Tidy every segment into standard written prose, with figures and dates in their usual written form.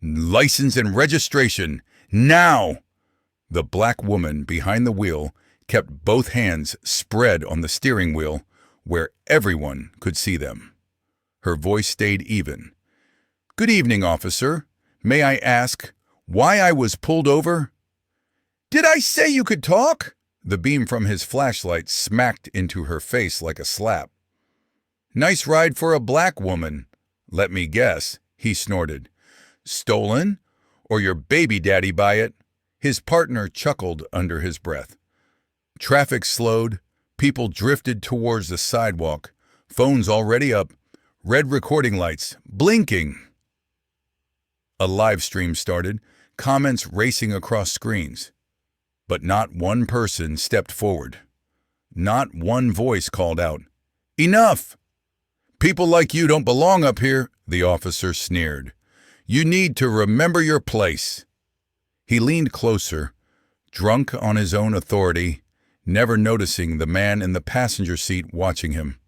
License and registration, now!" The black woman behind the wheel kept both hands spread on the steering wheel where everyone could see them. Her voice stayed even. "Good evening, officer. May I ask why I was pulled over?" "Did I say you could talk?" The beam from his flashlight smacked into her face like a slap. "Nice ride for a black woman, let me guess," he snorted. "Stolen? Or your baby daddy buy it?" His partner chuckled under his breath. Traffic slowed. People drifted towards the sidewalk, phones already up, red recording lights blinking. A live stream started, comments racing across screens. But not one person stepped forward. Not one voice called out, "Enough! People like you don't belong up here," the officer sneered. "You need to remember your place." He leaned closer, drunk on his own authority, never noticing the man in the passenger seat watching him.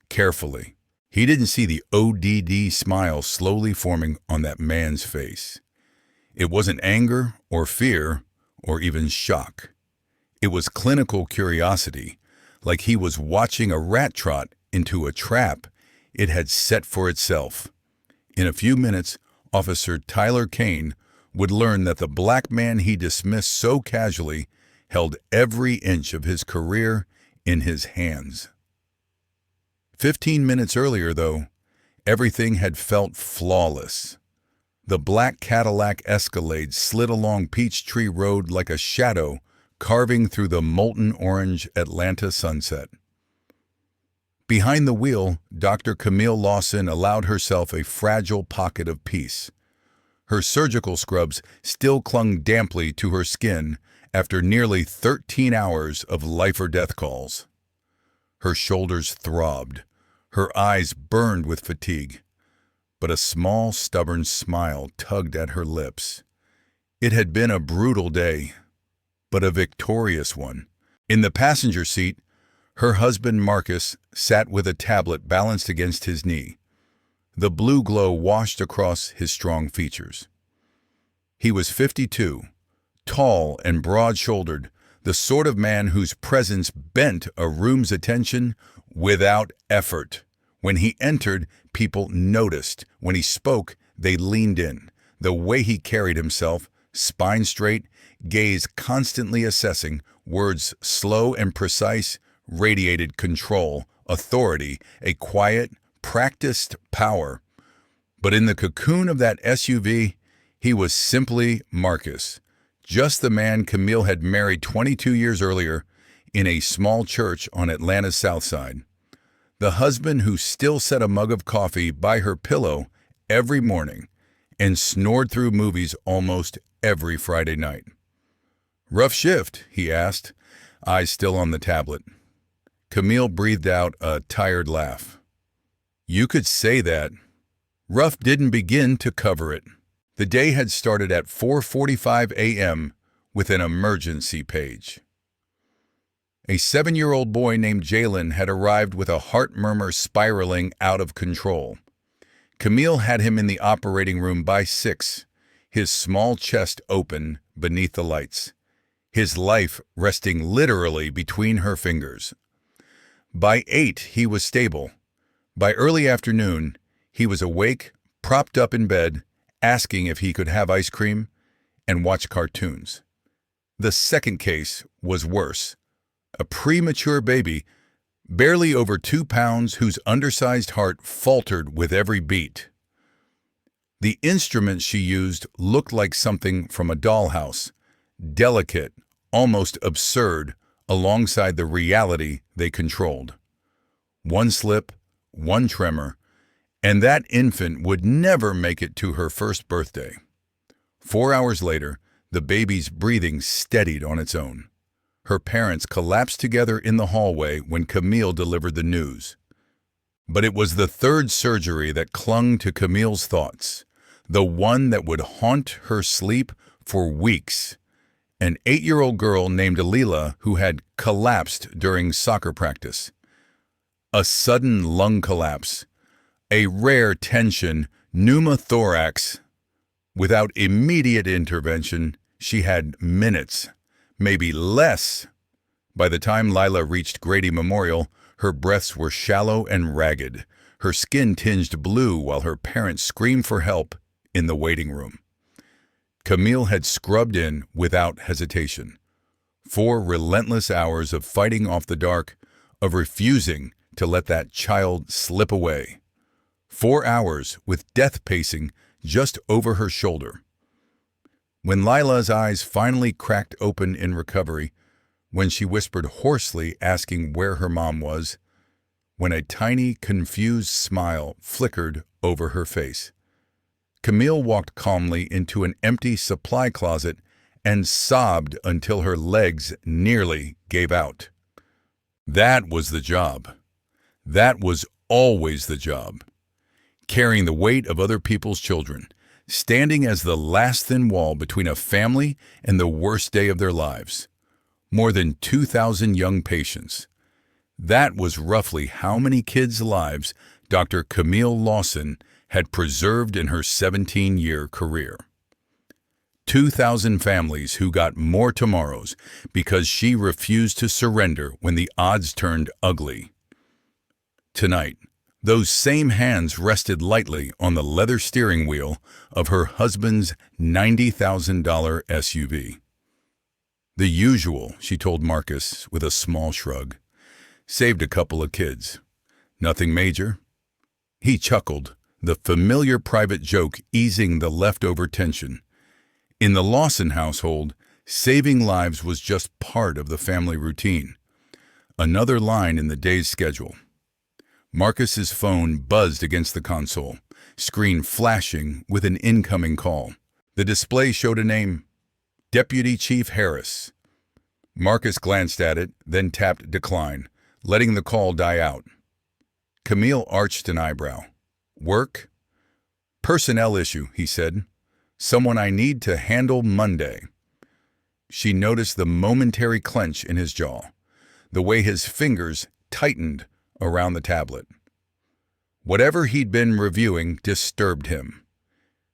Carefully, he didn't see the ODD smile slowly forming on that man's face. It wasn't anger or fear or even shock. It was clinical curiosity, like he was watching a rat trot into a trap it had set for itself. In a few minutes, Officer Tyler Kane would learn that the black man he dismissed so casually held every inch of his career in his hands. 15 minutes earlier, though, everything had felt flawless. The black Cadillac Escalade slid along Peachtree Road like a shadow carving through the molten orange Atlanta sunset. Behind the wheel, Dr. Camille Lawson allowed herself a fragile pocket of peace. Her surgical scrubs still clung damply to her skin after nearly 13 hours of life-or-death calls. Her shoulders throbbed, her eyes burned with fatigue, but a small, stubborn smile tugged at her lips. It had been a brutal day, but a victorious one. In the passenger seat, her husband Marcus sat with a tablet balanced against his knee. The blue glow washed across his strong features. He was 52, tall and broad-shouldered, the sort of man whose presence bent a room's attention without effort. When he entered, people noticed. When he spoke, they leaned in. The way he carried himself, spine straight, gaze constantly assessing, words slow and precise, radiated control, authority, a quiet, practiced power. But in the cocoon of that SUV, he was simply Marcus, just the man Camille had married 22 years earlier in a small church on Atlanta's South Side. The husband who still set a mug of coffee by her pillow every morning and snored through movies almost every Friday night. "Rough shift?" he asked, eyes still on the tablet. Camille breathed out a tired laugh. "You could say that." Rough didn't begin to cover it. The day had started at 4:45 a.m. with an emergency page. A 7-year-old boy named Jalen had arrived with a heart murmur spiraling out of control. Camille had him in the operating room by 6, his small chest open beneath the lights, his life resting literally between her fingers. By 8, he was stable. By early afternoon, he was awake, propped up in bed, asking if he could have ice cream and watch cartoons. The second case was worse. A premature baby, barely over 2 pounds, whose undersized heart faltered with every beat. The instrument she used looked like something from a dollhouse, delicate, almost absurd, alongside the reality they controlled. One slip, one tremor, and that infant would never make it to her first birthday. 4 hours later, the baby's breathing steadied on its own. Her parents collapsed together in the hallway when Camille delivered the news. But it was the third surgery that clung to Camille's thoughts, the one that would haunt her sleep for weeks. An 8-year-old girl named Alila who had collapsed during soccer practice. A sudden lung collapse, a rare tension, pneumothorax. Without immediate intervention, she had minutes, maybe less. By the time Lila reached Grady Memorial, her breaths were shallow and ragged, her skin tinged blue while her parents screamed for help in the waiting room. Camille had scrubbed in without hesitation. 4 relentless hours of fighting off the dark, of refusing to let that child slip away. 4 hours with death pacing just over her shoulder. When Lila's eyes finally cracked open in recovery, when she whispered hoarsely asking where her mom was, when a tiny, confused smile flickered over her face, Camille walked calmly into an empty supply closet and sobbed until her legs nearly gave out. That was the job. That was always the job. Carrying the weight of other people's children, standing as the last thin wall between a family and the worst day of their lives. More than 2,000 young patients. That was roughly how many kids' lives Dr. Camille Lawson had preserved in her 17-year career. 2,000 families who got more tomorrows because she refused to surrender when the odds turned ugly. Tonight, those same hands rested lightly on the leather steering wheel of her husband's $90,000 SUV. The usual, she told Marcus with a small shrug. Saved a couple of kids. Nothing major. He chuckled, the familiar private joke easing the leftover tension. In the Lawson household, saving lives was just part of the family routine. Another line in the day's schedule. Marcus's phone buzzed against the console, screen flashing with an incoming call. The display showed a name, Deputy Chief Harris. Marcus glanced at it, then tapped decline, letting the call die out. Camille arched an eyebrow. Work? Personnel issue, he said. Someone I need to handle Monday. She noticed the momentary clench in his jaw, the way his fingers tightened around the tablet. Whatever he'd been reviewing disturbed him.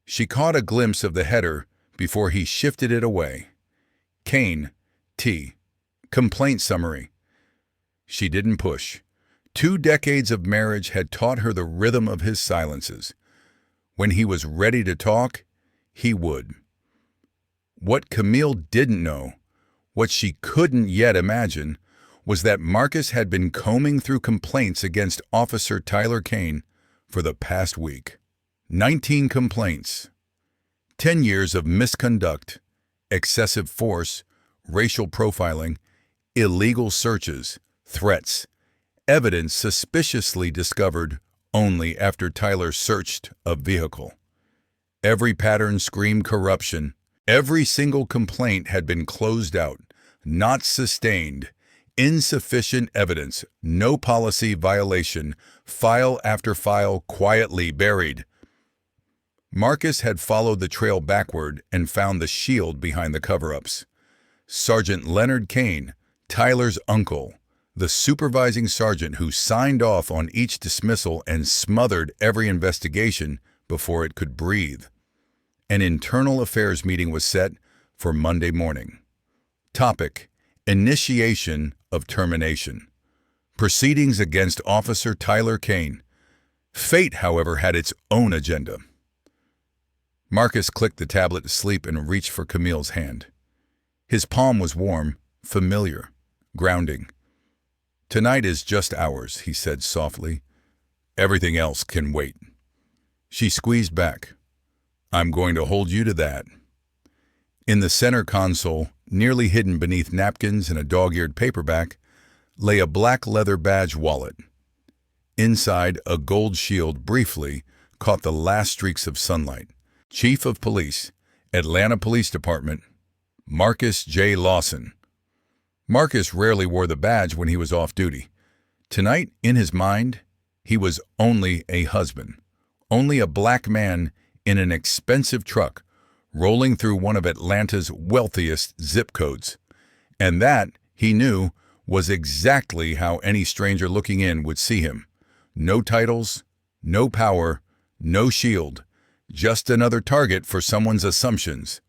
She caught a glimpse of the header before he shifted it away. Kane, T. Complaint summary. She didn't push. 2 decades of marriage had taught her the rhythm of his silences. When he was ready to talk, he would. What Camille didn't know, what she couldn't yet imagine, was that Marcus had been combing through complaints against Officer Tyler Kane for the past week. 19 complaints. 10 years of misconduct, excessive force, racial profiling, illegal searches, threats, evidence suspiciously discovered only after Tyler searched a vehicle. Every pattern screamed corruption. Every single complaint had been closed out, not sustained, insufficient evidence, no policy violation, file after file quietly buried. Marcus had followed the trail backward and found the shield behind the cover-ups. Sergeant Leonard Kane, Tyler's uncle, the supervising sergeant who signed off on each dismissal and smothered every investigation before it could breathe. An internal affairs meeting was set for Monday morning. Topic: Initiation of termination. Proceedings against Officer Tyler Kane. Fate, however, had its own agenda. Marcus clicked the tablet to sleep and reached for Camille's hand. His palm was warm, familiar, grounding. Tonight is just ours, he said softly. Everything else can wait. She squeezed back. I'm going to hold you to that. In the center console, nearly hidden beneath napkins and a dog-eared paperback, lay a black leather badge wallet. Inside, a gold shield briefly caught the last streaks of sunlight. Chief of Police, Atlanta Police Department, Marcus J. Lawson. Marcus rarely wore the badge when he was off duty. Tonight, in his mind, he was only a husband, only a black man in an expensive truck, rolling through one of Atlanta's wealthiest zip codes. And that, he knew, was exactly how any stranger looking in would see him. No titles, no power, no shield, Just another target for someone's assumptions.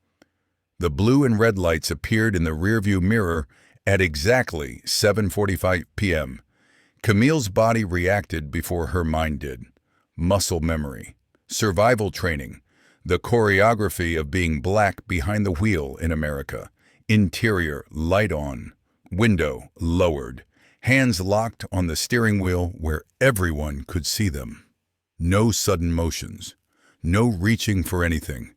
The blue and red lights appeared in the rearview mirror at exactly 7:45 p.m. Camille's body reacted before her mind did. Muscle memory, survival training, the choreography of being black behind the wheel in America. Interior light on, window lowered, hands locked on the steering wheel where everyone could see them. No sudden motions, no reaching for anything,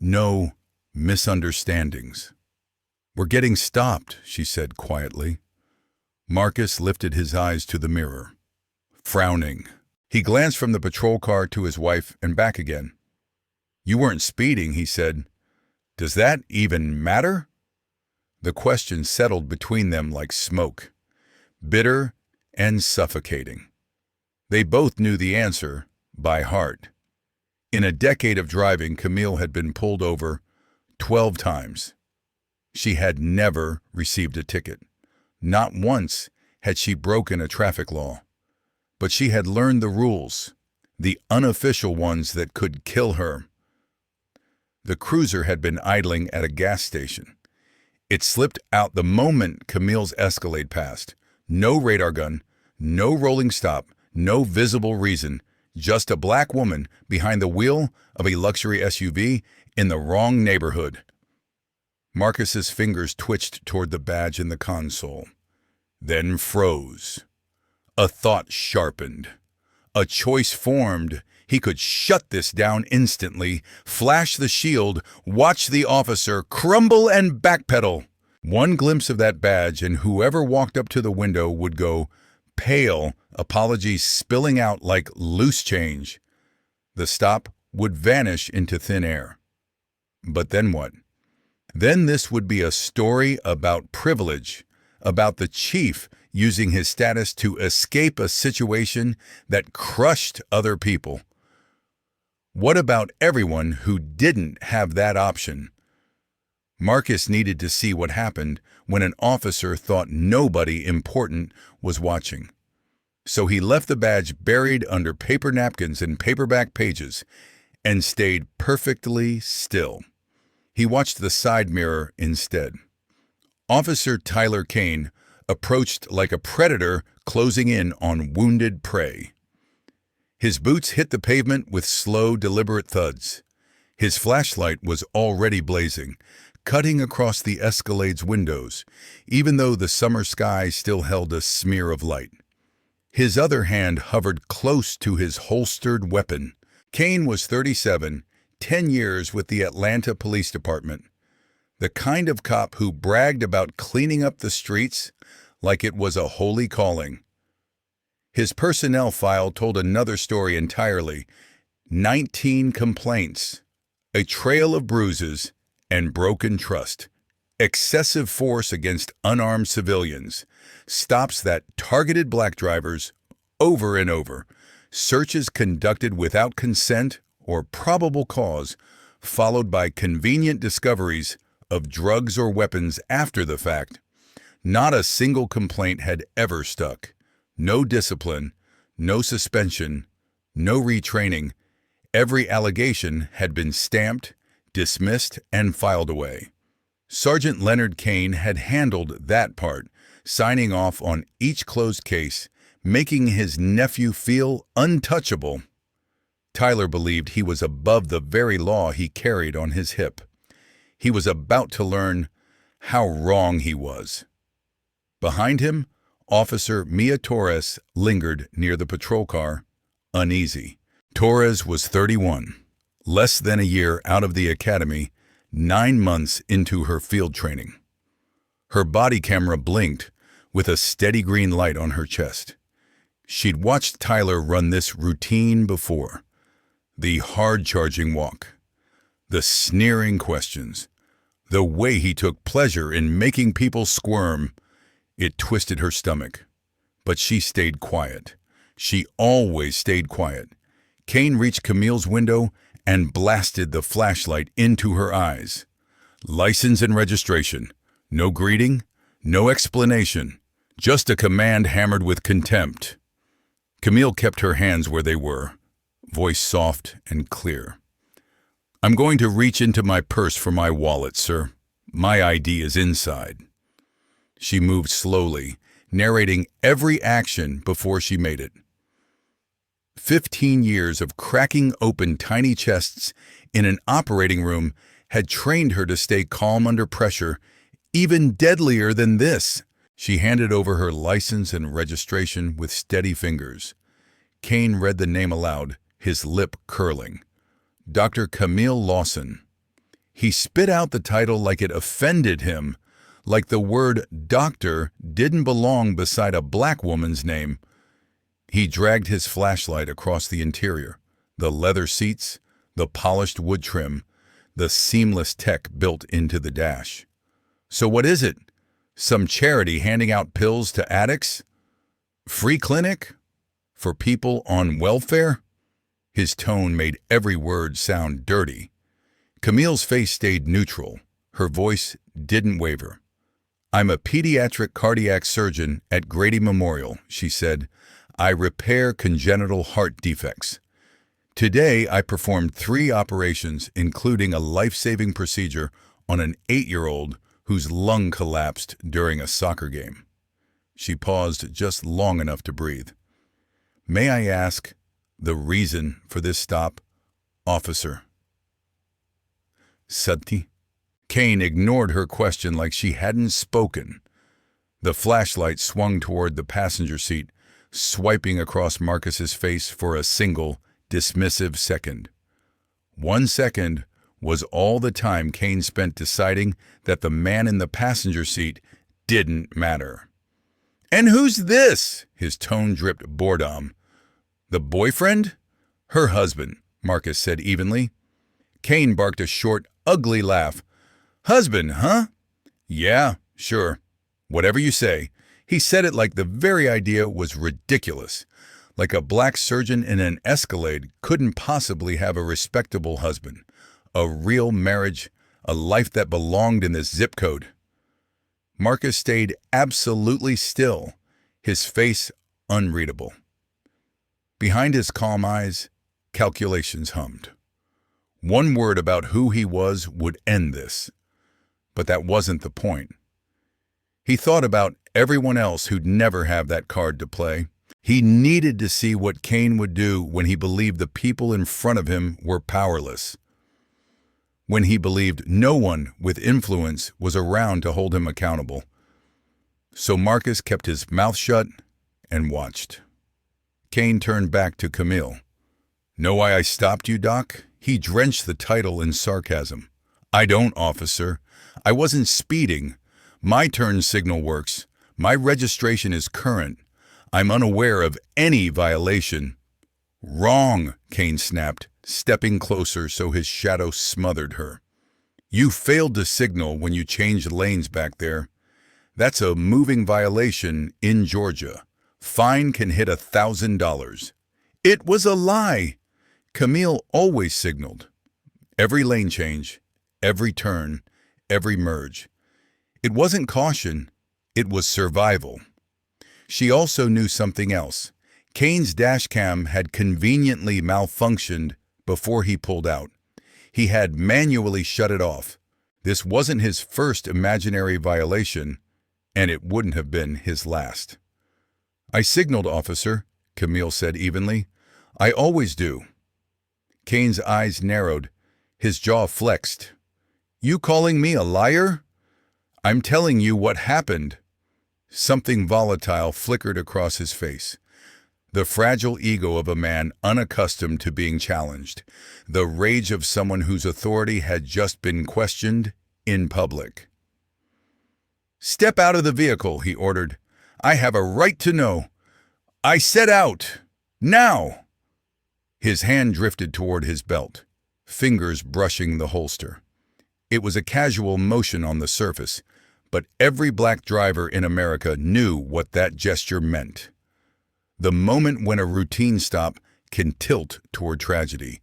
no misunderstandings. "We're getting stopped," she said quietly. Marcus lifted his eyes to the mirror, frowning. He glanced from the patrol car to his wife and back again. "You weren't speeding," he said. "Does that even matter?" The question settled between them like smoke, bitter and suffocating. They both knew the answer by heart. In a decade of driving, Camille had been pulled over 12 times. She had never received a ticket. Not once had she broken a traffic law. But she had learned the rules, the unofficial ones that could kill her. The cruiser had been idling at a gas station. It slipped out the moment Camille's Escalade passed. No radar gun, no rolling stop, no visible reason, just a black woman behind the wheel of a luxury SUV in the wrong neighborhood. Marcus's fingers twitched toward the badge in the console, then froze. A thought sharpened. A choice formed. He could shut this down instantly, flash the shield, watch the officer crumble and backpedal. One glimpse of that badge and whoever walked up to the window would go pale, apologies spilling out like loose change. The stop would vanish into thin air. But then what? Then this would be a story about privilege, about the chief using his status to escape a situation that crushed other people. What about everyone who didn't have that option? Marcus needed to see what happened when an officer thought nobody important was watching. So he left the badge buried under paper napkins and paperback pages and stayed perfectly still. He watched the side mirror instead. Officer Tyler Kane approached like a predator closing in on wounded prey. His boots hit the pavement with slow, deliberate thuds. His flashlight was already blazing, cutting across the Escalade's windows, even though the summer sky still held a smear of light. His other hand hovered close to his holstered weapon. Kane was 37, 10 years with the Atlanta Police Department. The kind of cop who bragged about cleaning up the streets like it was a holy calling. His personnel file told another story entirely. 19 complaints, a trail of bruises, and broken trust. Excessive force against unarmed civilians. Stops that targeted black drivers over and over. Searches conducted without consent or probable cause, followed by convenient discoveries of drugs or weapons after the fact. Not a single complaint had ever stuck. No discipline, no suspension, no retraining. Every allegation had been stamped, dismissed, and filed away. Sergeant Leonard Kane had handled that part, signing off on each closed case, making his nephew feel untouchable. Tyler believed he was above the very law he carried on his hip. He was about to learn how wrong he was. Behind him, Officer Mia Torres lingered near the patrol car, uneasy. Torres was 31, less than a year out of the academy, 9 months into her field training. Her body camera blinked with a steady green light on her chest. She'd watched Tyler run this routine before. The hard-charging walk, the sneering questions, the way he took pleasure in making people squirm. It twisted her stomach. But she stayed quiet. She always stayed quiet. Kane reached Camille's window and blasted the flashlight into her eyes. License and registration. No greeting, no explanation. Just a command hammered with contempt. Camille kept her hands where they were, voice soft and clear. I'm going to reach into my purse for my wallet, sir. My ID is inside. She moved slowly, narrating every action before she made it. 15 years of cracking open tiny chests in an operating room had trained her to stay calm under pressure, even deadlier than this. She handed over her license and registration with steady fingers. Kane read the name aloud, his lip curling. Dr. Camille Lawson. He spit out the title like it offended him, like the word doctor didn't belong beside a black woman's name. He dragged his flashlight across the interior, the leather seats, the polished wood trim, the seamless tech built into the dash. So what is it? Some charity handing out pills to addicts? Free clinic? For people on welfare? His tone made every word sound dirty. Camille's face stayed neutral. Her voice didn't waver. I'm a pediatric cardiac surgeon at Grady Memorial, she said. I repair congenital heart defects. Today, I performed 3 operations, including a life-saving procedure on an 8-year-old whose lung collapsed during a soccer game. She paused just long enough to breathe. May I ask the reason for this stop, officer? Sati? Kane ignored her question like she hadn't spoken. The flashlight swung toward the passenger seat, swiping across Marcus's face for a single, dismissive second. 1 second was all the time Kane spent deciding that the man in the passenger seat didn't matter. And who's this? His tone dripped boredom. The boyfriend? Her husband, Marcus said evenly. Kane barked a short, ugly laugh. Husband, huh? Yeah, sure. Whatever you say. He said it like the very idea was ridiculous. Like a black surgeon in an Escalade couldn't possibly have a respectable husband. A real marriage, a life that belonged in this zip code. Marcus stayed absolutely still, his face unreadable. Behind his calm eyes, calculations hummed. One word about who he was would end this. But that wasn't the point. He thought about everyone else who'd never have that card to play. He needed to see what Kane would do when he believed the people in front of him were powerless. When he believed no one with influence was around to hold him accountable. So Marcus kept his mouth shut and watched. Kane turned back to Camille. Know why I stopped you, Doc? He drenched the title in sarcasm. I don't, officer. I wasn't speeding. My turn signal works. My registration is current. I'm unaware of any violation. Wrong, Kane snapped, stepping closer so his shadow smothered her. You failed to signal when you changed lanes back there. That's a moving violation in Georgia. Fine can hit $1,000. It was a lie. Camille always signaled. Every lane change, every turn, every merge. It wasn't caution, it was survival. She also knew something else. Kane's dashcam had conveniently malfunctioned before he pulled out. He had manually shut it off. This wasn't his first imaginary violation, and it wouldn't have been his last. I signaled, officer, Camille said evenly. I always do. Kane's eyes narrowed. His jaw flexed. You calling me a liar? I'm telling you what happened. Something volatile flickered across his face. The fragile ego of a man unaccustomed to being challenged. The rage of someone whose authority had just been questioned in public. Step out of the vehicle, he ordered. I have a right to know. I set out. Now! His hand drifted toward his belt, fingers brushing the holster. It was a casual motion on the surface, but every black driver in America knew what that gesture meant. The moment when a routine stop can tilt toward tragedy.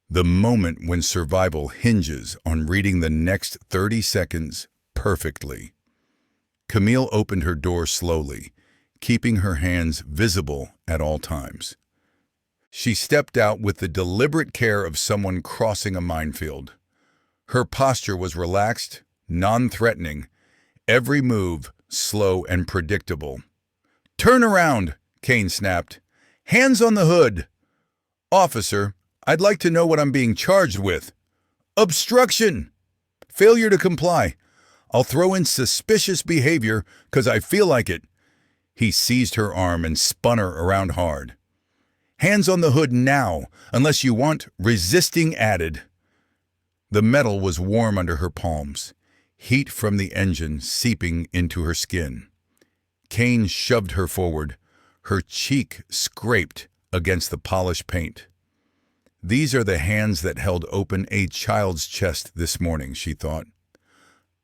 The moment when survival hinges on reading the next 30 seconds perfectly. Camille opened her door slowly, keeping her hands visible at all times. She stepped out with the deliberate care of someone crossing a minefield. Her posture was relaxed, non-threatening, every move slow and predictable. "Turn around," Kane snapped. "Hands on the hood." "Officer, I'd like to know what I'm being charged with." "Obstruction. Failure to comply. I'll throw in suspicious behavior because I feel like it." He seized her arm and spun her around hard. "Hands on the hood now, unless you want resisting added." The metal was warm under her palms, heat from the engine seeping into her skin. Kane shoved her forward, her cheek scraped against the polished paint. These are the hands that held open a child's chest this morning, she thought.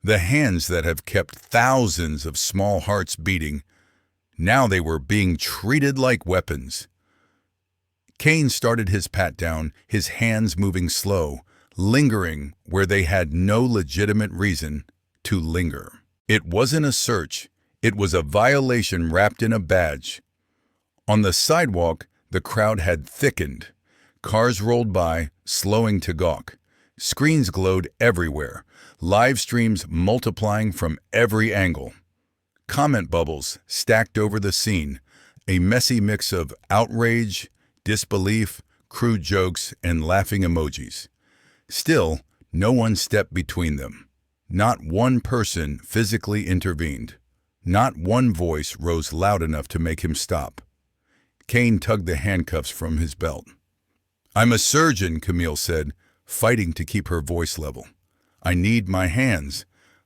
The hands that have kept thousands of small hearts beating. Now they were being treated like weapons. Kane started his pat-down, his hands moving slow, lingering where they had no legitimate reason to linger. It wasn't a search, it was a violation wrapped in a badge. On the sidewalk, the crowd had thickened. Cars rolled by, slowing to gawk. Screens glowed everywhere, live streams multiplying from every angle. Comment bubbles stacked over the scene, a messy mix of outrage, disbelief, crude jokes, and laughing emojis. Still, no one stepped between them. Not one person physically intervened. Not one voice rose loud enough to make him stop. Kane tugged the handcuffs from his belt. "I'm a surgeon," Camille said, fighting to keep her voice level. "I need my hands.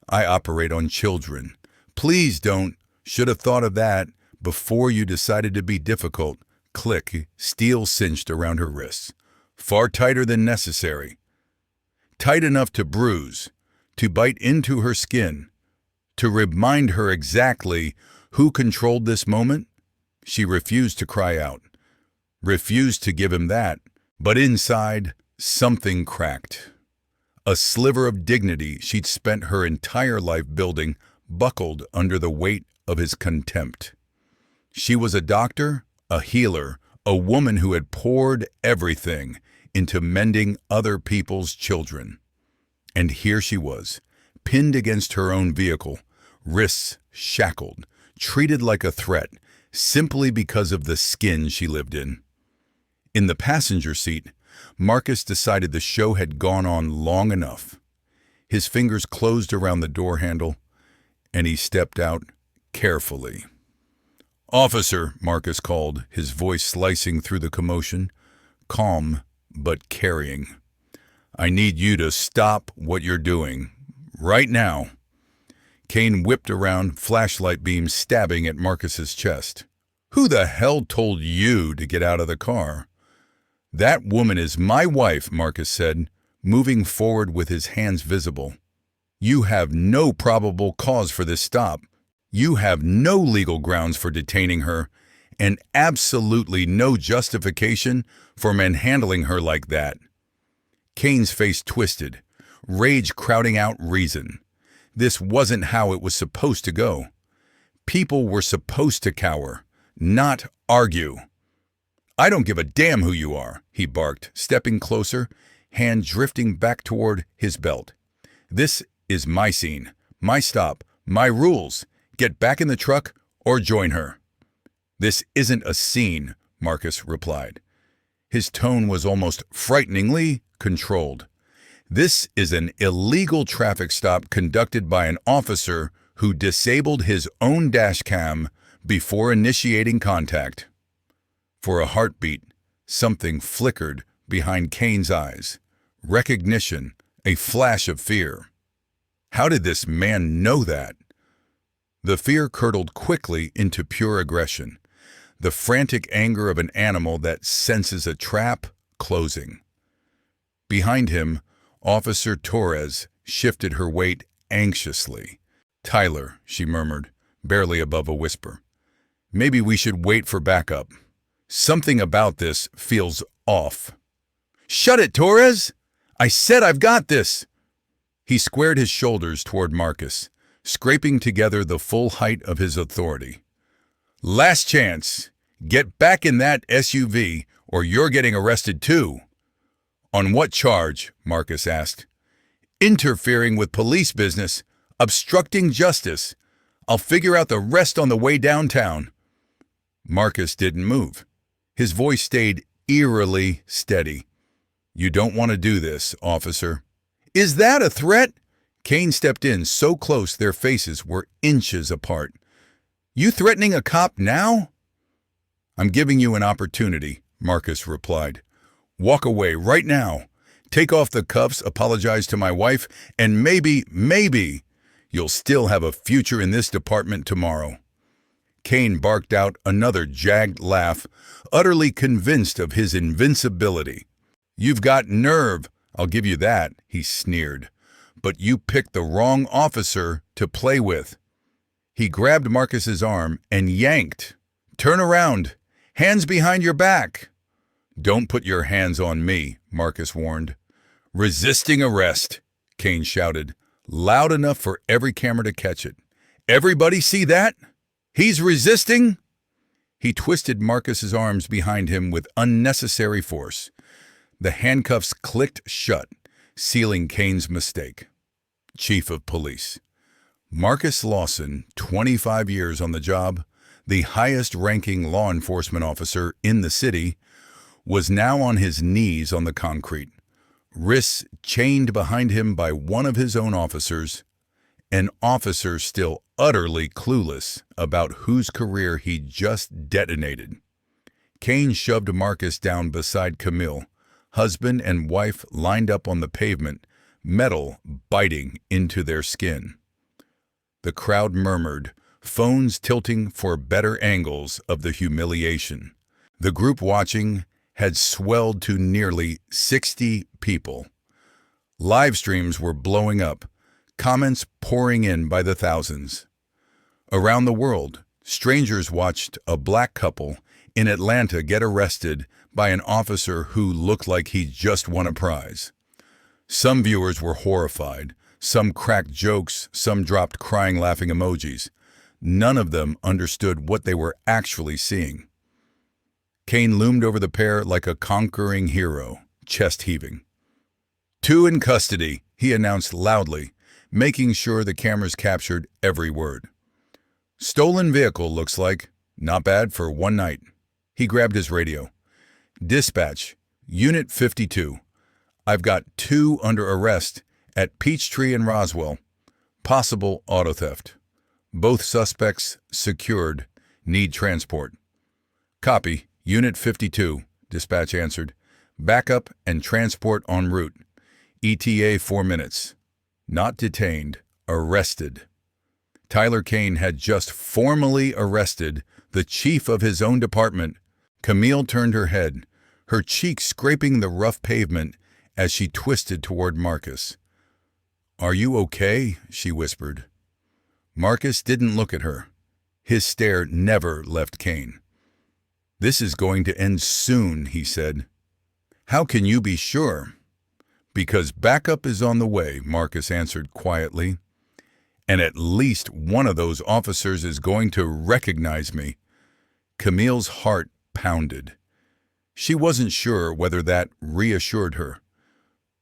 I operate on children. Please don't. Should have thought of that before you decided to be difficult." Click, steel cinched around her wrists. Far tighter than necessary. Tight enough to bruise, to bite into her skin, to remind her exactly who controlled this moment. She refused to cry out, refused to give him that, but inside, something cracked. A sliver of dignity she'd spent her entire life building buckled under the weight of his contempt. She was a doctor, a healer, a woman who had poured everything into mending other people's children. And here she was, pinned against her own vehicle, wrists shackled, treated like a threat, simply because of the skin she lived in. In the passenger seat, Marcus decided the show had gone on long enough. His fingers closed around the door handle, and he stepped out carefully. "Officer," Marcus called, his voice slicing through the commotion, calm but carrying. "I need you to stop what you're doing. Right now." Kane whipped around, flashlight beams stabbing at Marcus's chest. "Who the hell told you to get out of the car?" "That woman is my wife," Marcus said, moving forward with his hands visible. "You have no probable cause for this stop. You have no legal grounds for detaining her, and absolutely no justification for manhandling her like that." Kane's face twisted, rage crowding out reason. This wasn't how it was supposed to go. People were supposed to cower, not argue. "I don't give a damn who you are," he barked, stepping closer, hand drifting back toward his belt. "This is my scene, my stop, my rules. Get back in the truck or join her." "This isn't a scene," Marcus replied. His tone was almost frighteningly controlled. "This is an illegal traffic stop conducted by an officer who disabled his own dash cam before initiating contact." For a heartbeat, something flickered behind Kane's eyes. Recognition, a flash of fear. How did this man know that? The fear curdled quickly into pure aggression, the frantic anger of an animal that senses a trap closing. Behind him, Officer Torres shifted her weight anxiously. "Tyler," she murmured, barely above a whisper. "Maybe we should wait for backup. Something about this feels off." "Shut it, Torres! I said I've got this!" He squared his shoulders toward Marcus, scraping together the full height of his authority. "Last chance. Get back in that SUV, or you're getting arrested too." "On what charge?" Marcus asked. "Interfering with police business, obstructing justice. I'll figure out the rest on the way downtown." Marcus didn't move. His voice stayed eerily steady. "You don't want to do this, officer." "Is that a threat?" Kane stepped in so close their faces were inches apart. "You threatening a cop now?" "I'm giving you an opportunity," Marcus replied. "Walk away right now. Take off the cuffs, apologize to my wife, and maybe, you'll still have a future in this department tomorrow." Kane barked out another jagged laugh, utterly convinced of his invincibility. "You've got nerve, I'll give you that," he sneered. "But you picked the wrong officer to play with." He grabbed Marcus's arm and yanked. "Turn around. Hands behind your back." "Don't put your hands on me," Marcus warned. "Resisting arrest," Kane shouted, loud enough for every camera to catch it. "Everybody see that? He's resisting." He twisted Marcus's arms behind him with unnecessary force. The handcuffs clicked shut, sealing Kane's mistake. Chief of Police. Marcus Lawson, 25 years on the job, the highest-ranking law enforcement officer in the city, was now on his knees on the concrete, wrists chained behind him by one of his own officers, an officer still utterly clueless about whose career he just detonated. Kane shoved Marcus down beside Camille, husband and wife lined up on the pavement, metal biting into their skin. The crowd murmured, phones tilting for better angles of the humiliation. The group watching had swelled to nearly 60 people. Live streams were blowing up, comments pouring in by the thousands. Around the world, strangers watched a black couple in Atlanta get arrested by an officer who looked like he just won a prize. Some viewers were horrified, some cracked jokes, some dropped crying, laughing emojis. None of them understood what they were actually seeing. Kane loomed over the pair like a conquering hero, chest heaving. "Two in custody," he announced loudly, making sure the cameras captured every word. "Stolen vehicle, looks like. Not bad for one night." He grabbed his radio. "Dispatch, Unit 52. I've got 2 under arrest at Peachtree and Roswell. Possible auto theft. Both suspects secured. Need transport." "Copy, Unit 52, dispatch answered. "Backup and transport en route. ETA 4 minutes. Not detained, arrested." Tyler Kane had just formally arrested the chief of his own department. Camille turned her head, her cheek scraping the rough pavement as she twisted toward Marcus. "Are you okay?" she whispered. Marcus didn't look at her. His stare never left Kane. "This is going to end soon," he said. "How can you be sure?" "Because backup is on the way," Marcus answered quietly. "And at least one of those officers is going to recognize me." Camille's heart pounded. She wasn't sure whether that reassured her.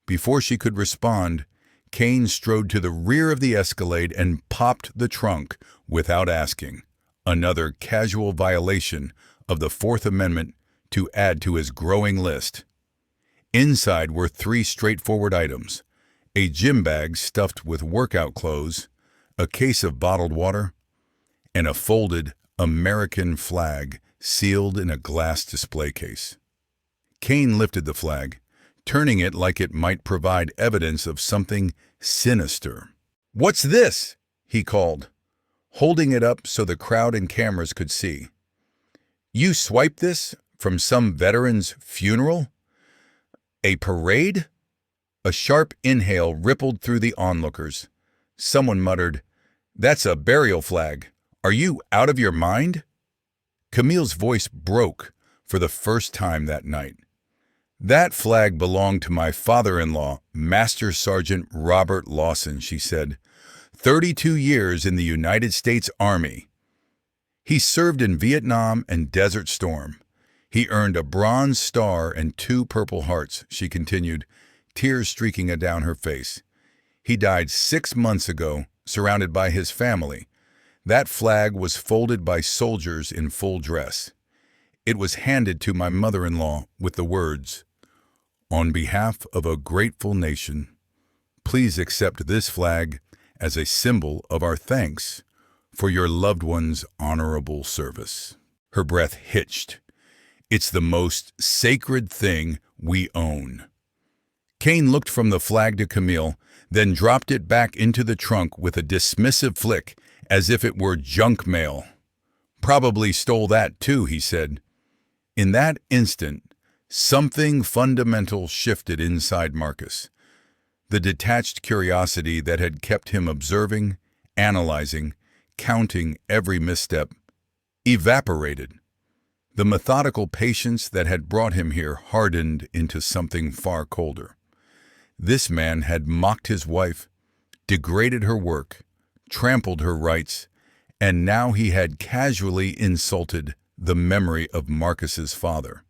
Before she could respond, Kane strode to the rear of the Escalade and popped the trunk without asking. Another casual violation of the Fourth Amendment to add to his growing list. Inside were 3 straightforward items: a gym bag stuffed with workout clothes, a case of bottled water, and a folded American flag sealed in a glass display case. Kane lifted the flag, turning it like it might provide evidence of something sinister. "What's this?" he called, holding it up so the crowd and cameras could see. "You swiped this from some veteran's funeral? A parade?" A sharp inhale rippled through the onlookers. Someone muttered, "That's a burial flag. Are you out of your mind?" Camille's voice broke for the first time that night. "That flag belonged to my father-in-law, Master Sergeant Robert Lawson," she said. 32 years in the United States Army. He served in Vietnam and Desert Storm. He earned a bronze star and 2 Purple Hearts, she continued, tears streaking down her face. He died 6 months ago, surrounded by his family. That flag was folded by soldiers in full dress. It was handed to my mother-in-law with the words, "On behalf of a grateful nation, please accept this flag as a symbol of our thanks for your loved one's honorable service." Her breath hitched. It's the most sacred thing we own. Kane looked from the flag to Camille, then dropped it back into the trunk with a dismissive flick, as if it were junk mail. "Probably stole that too," he said. In that instant, something fundamental shifted inside Marcus. The detached curiosity that had kept him observing, analyzing, counting every misstep, evaporated. The methodical patience that had brought him here hardened into something far colder. This man had mocked his wife, degraded her work, trampled her rights, and now he had casually insulted the memory of Marcus's father.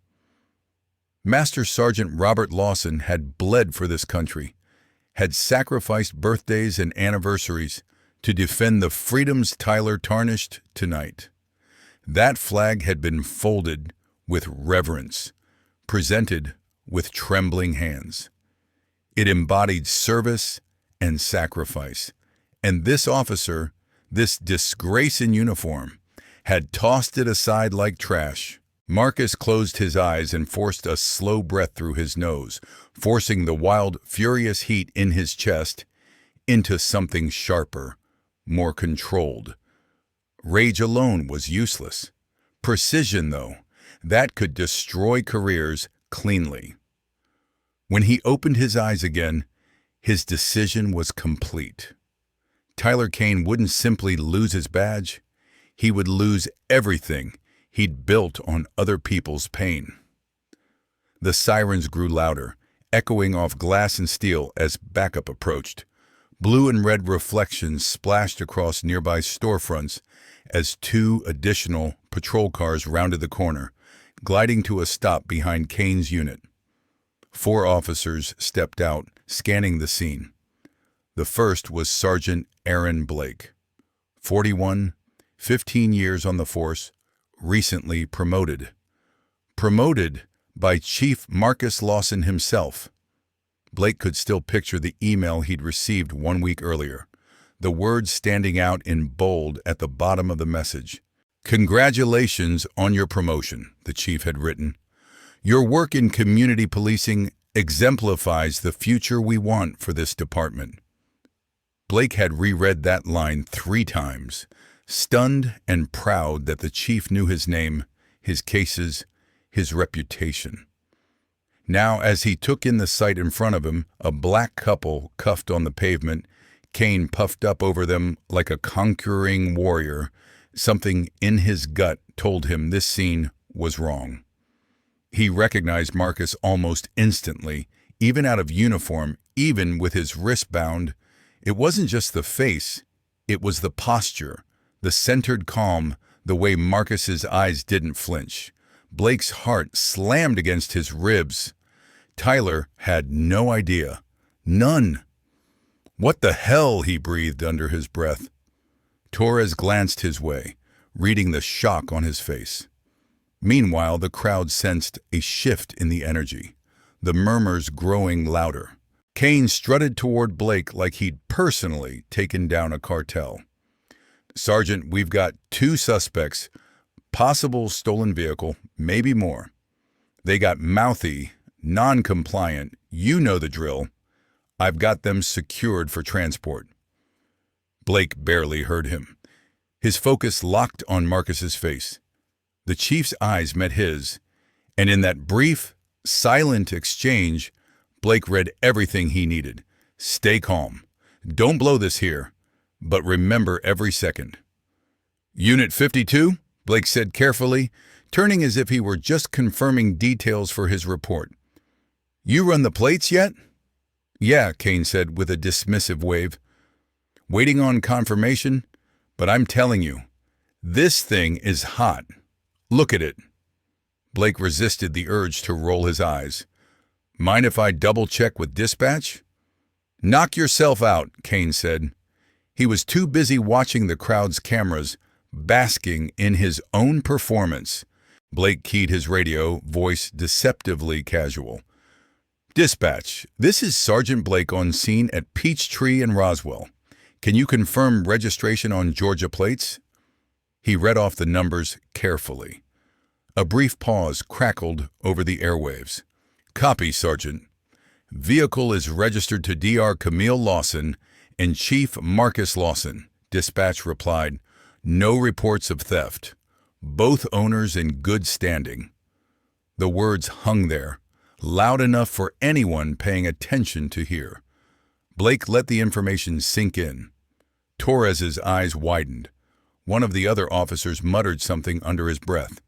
Master Sergeant Robert Lawson had bled for this country, had sacrificed birthdays and anniversaries to defend the freedoms Tyler tarnished tonight. That flag had been folded with reverence, presented with trembling hands. It embodied service and sacrifice, and this officer, this disgrace in uniform, had tossed it aside like trash. Marcus closed his eyes and forced a slow breath through his nose, forcing the wild, furious heat in his chest into something sharper, more controlled. Rage alone was useless. Precision, though, that could destroy careers cleanly. When he opened his eyes again, his decision was complete. Tyler Kane wouldn't simply lose his badge, he would lose everything he'd built on other people's pain. The sirens grew louder, echoing off glass and steel as backup approached. Blue and red reflections splashed across nearby storefronts as 2 additional patrol cars rounded the corner, gliding to a stop behind Kane's unit. 4 officers stepped out, scanning the scene. The first was Sergeant Aaron Blake, 41, 15 years on the force, recently promoted. Promoted by Chief Marcus Lawson himself. Blake could still picture the email he'd received 1 week earlier, the words standing out in bold at the bottom of the message. "Congratulations on your promotion," the chief had written. "Your work in community policing exemplifies the future we want for this department." Blake had reread that line 3 times, stunned and proud that the chief knew his name, his cases, his reputation. Now, as he took in the sight in front of him, a black couple cuffed on the pavement, Kane puffed up over them like a conquering warrior, something in his gut told him this scene was wrong. He recognized Marcus almost instantly, even out of uniform, even with his wrist bound. It wasn't just the face, it was the posture, the centered calm, the way Marcus's eyes didn't flinch. Blake's heart slammed against his ribs. Tyler had no idea. None. "What the hell?" he breathed under his breath. Torres glanced his way, reading the shock on his face. Meanwhile, the crowd sensed a shift in the energy, the murmurs growing louder. Kane strutted toward Blake like he'd personally taken down a cartel. "Sergeant, we've got 2 suspects, possible stolen vehicle, maybe more. They got mouthy, non-compliant, you know the drill. I've got them secured for transport." Blake barely heard him. His focus locked on Marcus's face. The chief's eyes met his, and in that brief, silent exchange, Blake read everything he needed. "Stay calm. Don't blow this here, but remember every second." "Unit 52, Blake said carefully, turning as if he were just confirming details for his report. "You run the plates yet?" "Yeah," Kane said with a dismissive wave. "Waiting on confirmation, but I'm telling you, this thing is hot. Look at it." Blake resisted the urge to roll his eyes. Mind if I double-check with dispatch? Knock yourself out, Kane said. He was too busy watching the crowd's cameras, basking in his own performance. Blake keyed his radio, voice deceptively casual. Dispatch, this is Sergeant Blake on scene at Peachtree and Roswell. Can you confirm registration on Georgia plates? He read off the numbers carefully. A brief pause crackled over the airwaves. Copy, Sergeant. Vehicle is registered to Dr. Camille Lawson and Chief Marcus Lawson. Dispatch replied, no reports of theft. Both owners in good standing. The words hung there, loud enough for anyone paying attention to hear. Blake let the information sink in. Torres's eyes widened. One of the other officers muttered something under his breath.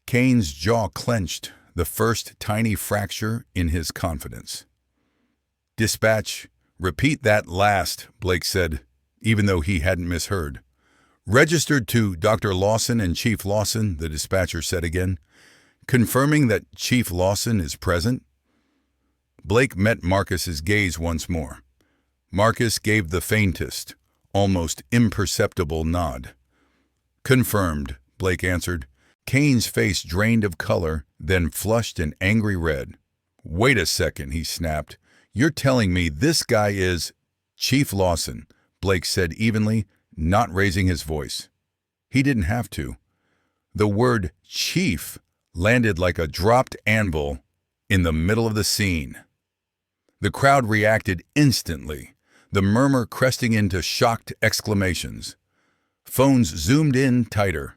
Kane's jaw clenched, the first tiny fracture in his confidence. Dispatch, repeat that last, Blake said, even though he hadn't misheard. Registered to Dr. Lawson and Chief Lawson, the dispatcher said again, confirming that Chief Lawson is present. Blake met Marcus's gaze once more. Marcus gave the faintest, almost imperceptible nod. Confirmed, Blake answered. Kane's face drained of color, then flushed an angry red. Wait a second, he snapped. You're telling me this guy is Chief Lawson, Blake said evenly, not raising his voice. He didn't have to. The word chief landed like a dropped anvil in the middle of the scene. The crowd reacted instantly, the murmur cresting into shocked exclamations. Phones zoomed in tighter.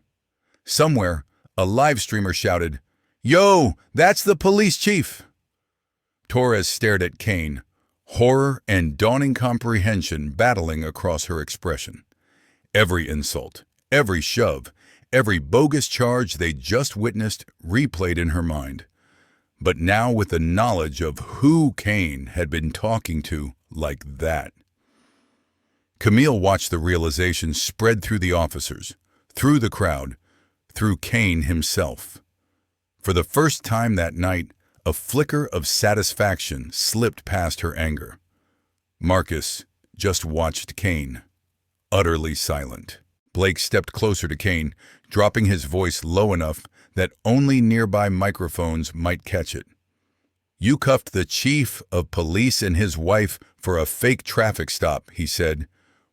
Somewhere, a live streamer shouted, Yo, that's the police chief! Torres stared at Kane, horror and dawning comprehension battling across her expression. Every insult, every shove, every bogus charge they just witnessed replayed in her mind. But now with the knowledge of who Kane had been talking to like that. Camille watched the realization spread through the officers, through the crowd, through Kane himself. For the first time that night, a flicker of satisfaction slipped past her anger. Marcus just watched Kane, utterly silent. Blake stepped closer to Kane, dropping his voice low enough that only nearby microphones might catch it. You cuffed the chief of police and his wife for a fake traffic stop, he said,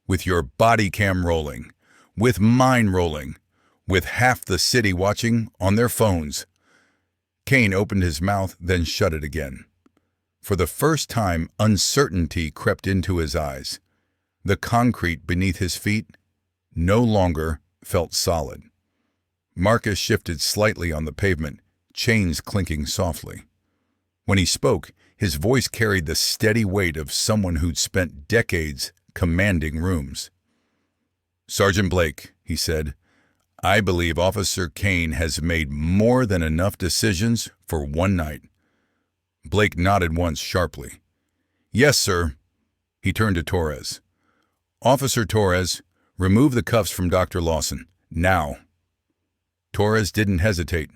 with your body cam rolling, with mine rolling, with half the city watching on their phones. Kane opened his mouth, then shut it again. For the first time, uncertainty crept into his eyes. The concrete beneath his feet no longer felt solid. Marcus shifted slightly on the pavement, chains clinking softly. When he spoke, his voice carried the steady weight of someone who'd spent decades commanding rooms. Sergeant Blake, he said, I believe Officer Kane has made more than enough decisions for one night. Blake nodded once sharply. Yes, sir. He turned to Torres. Officer Torres, remove the cuffs from Dr. Lawson, now. Torres didn't hesitate.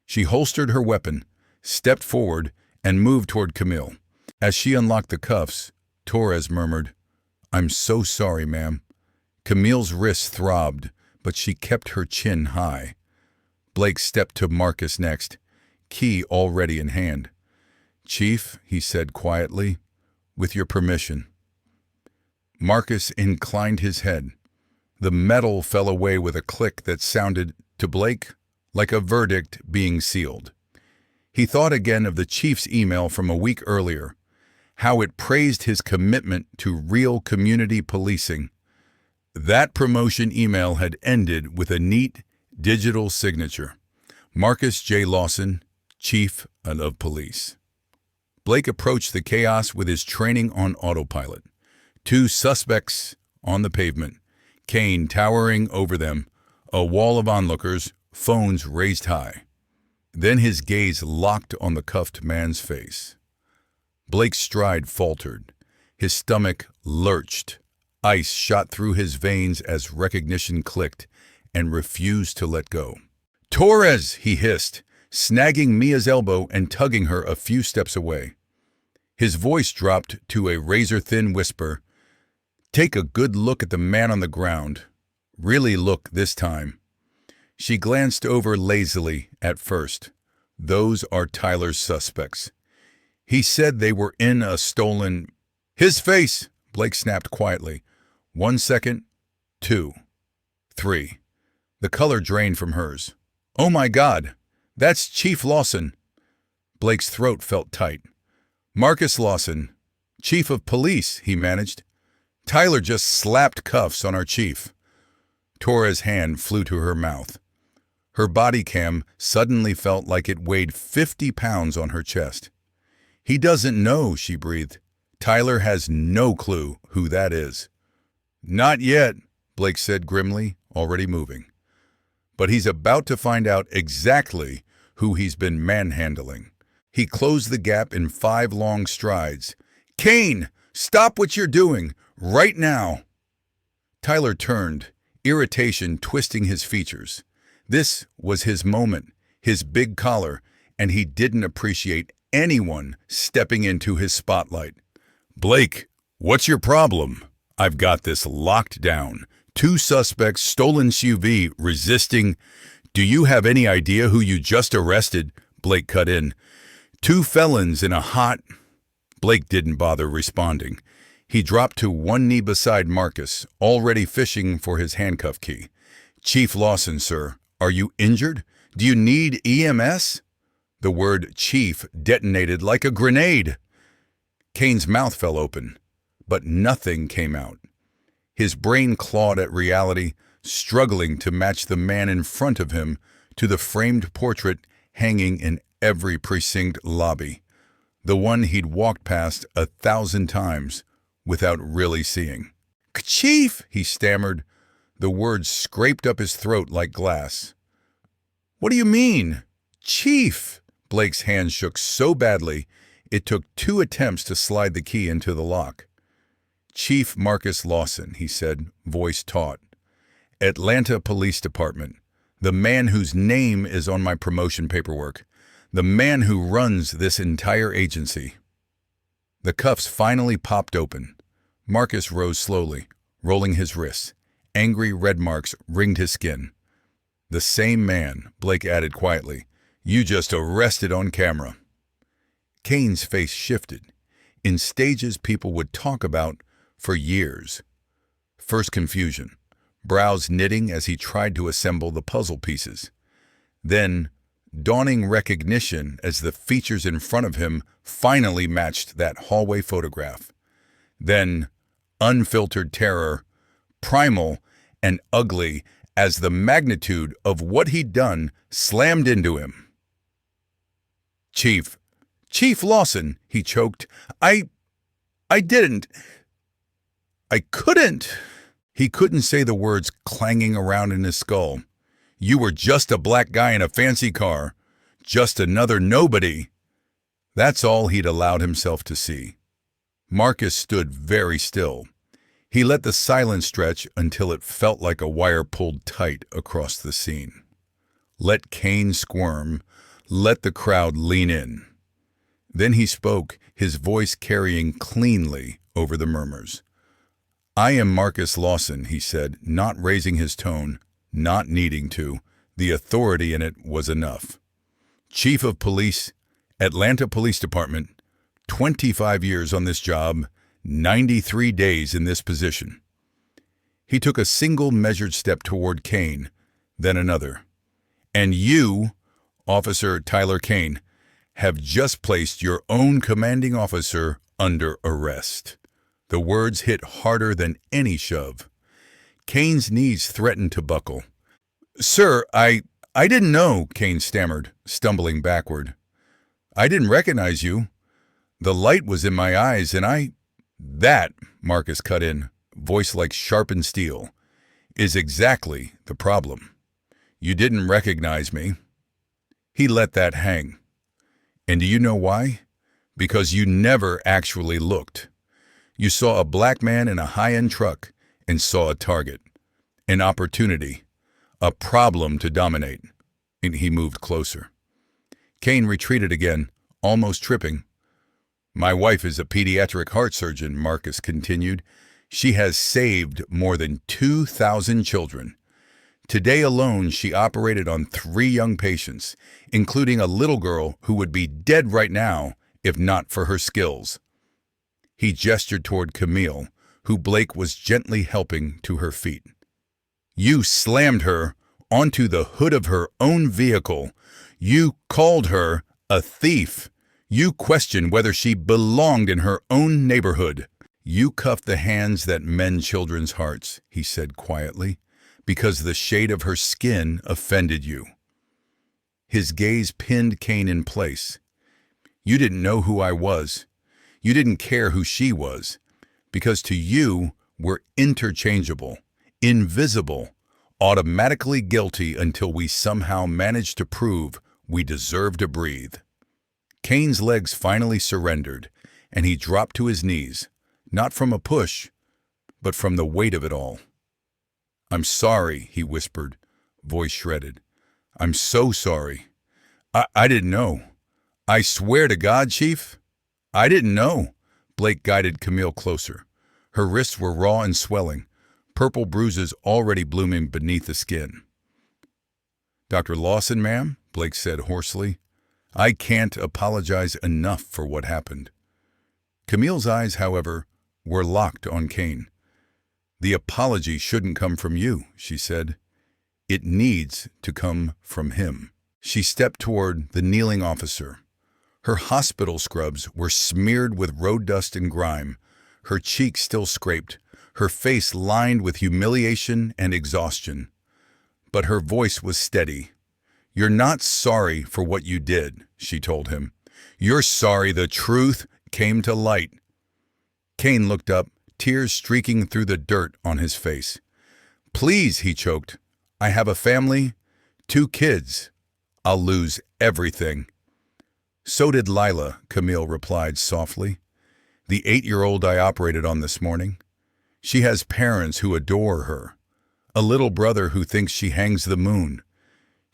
She holstered her weapon, stepped forward, and moved toward Camille. As she unlocked the cuffs, Torres murmured, I'm so sorry, ma'am. Camille's wrists throbbed, but she kept her chin high. Blake stepped to Marcus next, key already in hand. Chief, he said quietly, with your permission. Marcus inclined his head. The metal fell away with a click that sounded, to Blake, like a verdict being sealed. He thought again of the chief's email from a week earlier, how it praised his commitment to real community policing. That promotion email had ended with a neat digital signature. Marcus J. Lawson, Chief of Police. Blake approached the chaos with his training on autopilot. Two suspects on the pavement, Kane towering over them, a wall of onlookers, phones raised high. Then his gaze locked on the cuffed man's face. Blake's stride faltered. His stomach lurched. Ice shot through his veins as recognition clicked and refused to let go. Torres, he hissed, snagging Mia's elbow and tugging her a few steps away. His voice dropped to a razor-thin whisper. "Take a good look at the man on the ground. Really look this time." She glanced over lazily at first. "Those are Tyler's suspects. He said they were in a stolen—" "His face!" Blake snapped quietly. 1 second, 2, 3. The color drained from hers. "Oh my God! That's Chief Lawson!" Blake's throat felt tight. "Marcus Lawson, Chief of Police," he managed. "Tyler just slapped cuffs on our chief." Tora's hand flew to her mouth. Her body cam suddenly felt like it weighed 50 pounds on her chest. "He doesn't know," she breathed. "Tyler has no clue who that is." "Not yet," Blake said grimly, already moving. "But he's about to find out exactly who he's been manhandling." He closed the gap in 5 long strides. "Kane, stop what you're doing, right now!" Tyler turned, irritation twisting his features. This was his moment, his big collar, and he didn't appreciate anyone stepping into his spotlight. "Blake, what's your problem? I've got this locked down. 2 suspects, stolen SUV, resisting—" "Do you have any idea who you just arrested?" Blake cut in. 2 felons in a hot—" Blake didn't bother responding. He dropped to one knee beside Marcus, already fishing for his handcuff key. "Chief Lawson, sir, are you injured? Do you need EMS?" The word chief detonated like a grenade. Kane's mouth fell open, but nothing came out. His brain clawed at reality, struggling to match the man in front of him to the framed portrait hanging in every precinct lobby, the one he'd walked past 1,000 times without really seeing. "Chief," he stammered. The words scraped up his throat like glass. "What do you mean? Chief?" Blake's hand shook so badly it took 2 attempts to slide the key into the lock. "Chief Marcus Lawson," he said, voice taut. "Atlanta Police Department. The man whose name is on my promotion paperwork. The man who runs this entire agency." The cuffs finally popped open. Marcus rose slowly, rolling his wrists. Angry red marks ringed his skin. "The same man," Blake added quietly. "You just arrested on camera." Kane's face shifted, in stages people would talk about for years. First confusion, brows knitting as he tried to assemble the puzzle pieces. Then dawning recognition as the features in front of him finally matched that hallway photograph. Then unfiltered terror, primal and ugly as the magnitude of what he'd done slammed into him. Chief Lawson," he choked. I didn't. I couldn't." He couldn't say the words clanging around in his skull. "You were just a black guy in a fancy car. Just another nobody." That's all he'd allowed himself to see. Marcus stood very still. He let the silence stretch until it felt like a wire pulled tight across the scene. Let Kane squirm. Let the crowd lean in. Then he spoke, his voice carrying cleanly over the murmurs. "I am Marcus Lawson," he said, not raising his tone, not needing to. The authority in it was enough. "Chief of Police, Atlanta Police Department, 25 years on this job, 93 days in this position." He took a single measured step toward Kane, then another. "And you, Officer Tyler Kane, have just placed your own commanding officer under arrest." The words hit harder than any shove. Kane's knees threatened to buckle. "Sir, I didn't know," Kane stammered, stumbling backward. "I didn't recognize you. The light was in my eyes and That," Marcus cut in, voice like sharpened steel, "is exactly the problem. You didn't recognize me." He let that hang. "And do you know why? Because you never actually looked. You saw a black man in a high-end truck and saw a target, an opportunity, a problem to dominate." And he moved closer. Kane retreated again, almost tripping. My wife is a pediatric heart surgeon, Marcus continued. She has saved more than 2,000 children. Today alone, she operated on 3 young patients, including a little girl who would be dead right now if not for her skills. He gestured toward Camille, who Blake was gently helping to her feet. You slammed her onto the hood of her own vehicle. You called her a thief. You questioned whether she belonged in her own neighborhood. You cuffed the hands that mend children's hearts, he said quietly, because the shade of her skin offended you. His gaze pinned Kane in place. You didn't know who I was. You didn't care who she was, because to you, we're interchangeable, invisible, automatically guilty until we somehow manage to prove we deserve to breathe. Kane's legs finally surrendered, and he dropped to his knees, not from a push, but from the weight of it all. I'm sorry, he whispered, voice shredded. I'm so sorry. I didn't know. I swear to God, Chief, I didn't know. Blake guided Camille closer. Her wrists were raw and swelling, purple bruises already blooming beneath the skin. Dr. Lawson, ma'am, Blake said hoarsely, I can't apologize enough for what happened. Camille's eyes, however, were locked on Kane. The apology shouldn't come from you, she said. It needs to come from him. She stepped toward the kneeling officer. Her hospital scrubs were smeared with road dust and grime, her cheeks still scraped, her face lined with humiliation and exhaustion. But her voice was steady. You're not sorry for what you did, she told him. You're sorry the truth came to light. Kane looked up, tears streaking through the dirt on his face. Please, he choked. I have a family, 2 kids. I'll lose everything. So did Lila, Camille replied softly. The 8-year-old I operated on this morning. She has parents who adore her. A little brother who thinks she hangs the moon.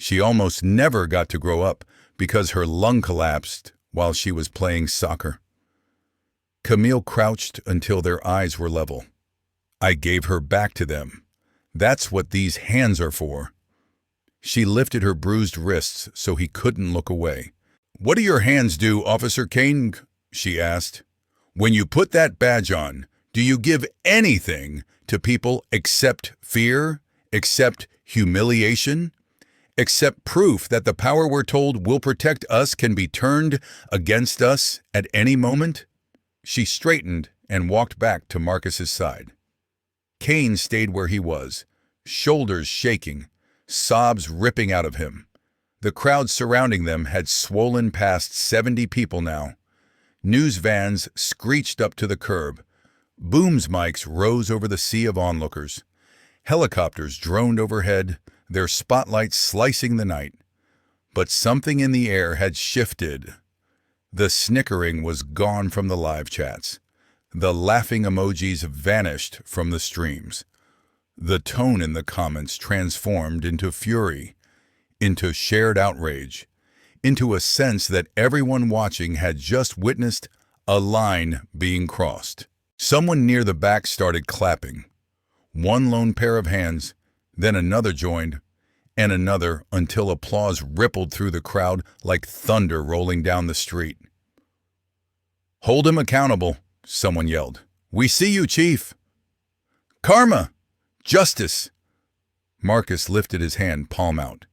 She almost never got to grow up because her lung collapsed while she was playing soccer. Camille crouched until their eyes were level. I gave her back to them. That's what these hands are for. She lifted her bruised wrists so he couldn't look away. What do your hands do, Officer Kane? She asked. When you put that badge on, do you give anything to people except fear, except humiliation, except proof that the power we're told will protect us can be turned against us at any moment? She straightened and walked back to Marcus's side. Kane stayed where he was, shoulders shaking, sobs ripping out of him. The crowd surrounding them had swollen past 70 people now. News vans screeched up to the curb. Booms mics rose over the sea of onlookers. Helicopters droned overhead, their spotlights slicing the night. But something in the air had shifted. The snickering was gone from the live chats. The laughing emojis vanished from the streams. The tone in the comments transformed into fury, into shared outrage, into a sense that everyone watching had just witnessed a line being crossed. Someone near the back started clapping. One lone pair of hands, then another joined, and another until applause rippled through the crowd like thunder rolling down the street. Hold him accountable, someone yelled. We see you, Chief. Karma! Justice! Marcus lifted his hand, palm out.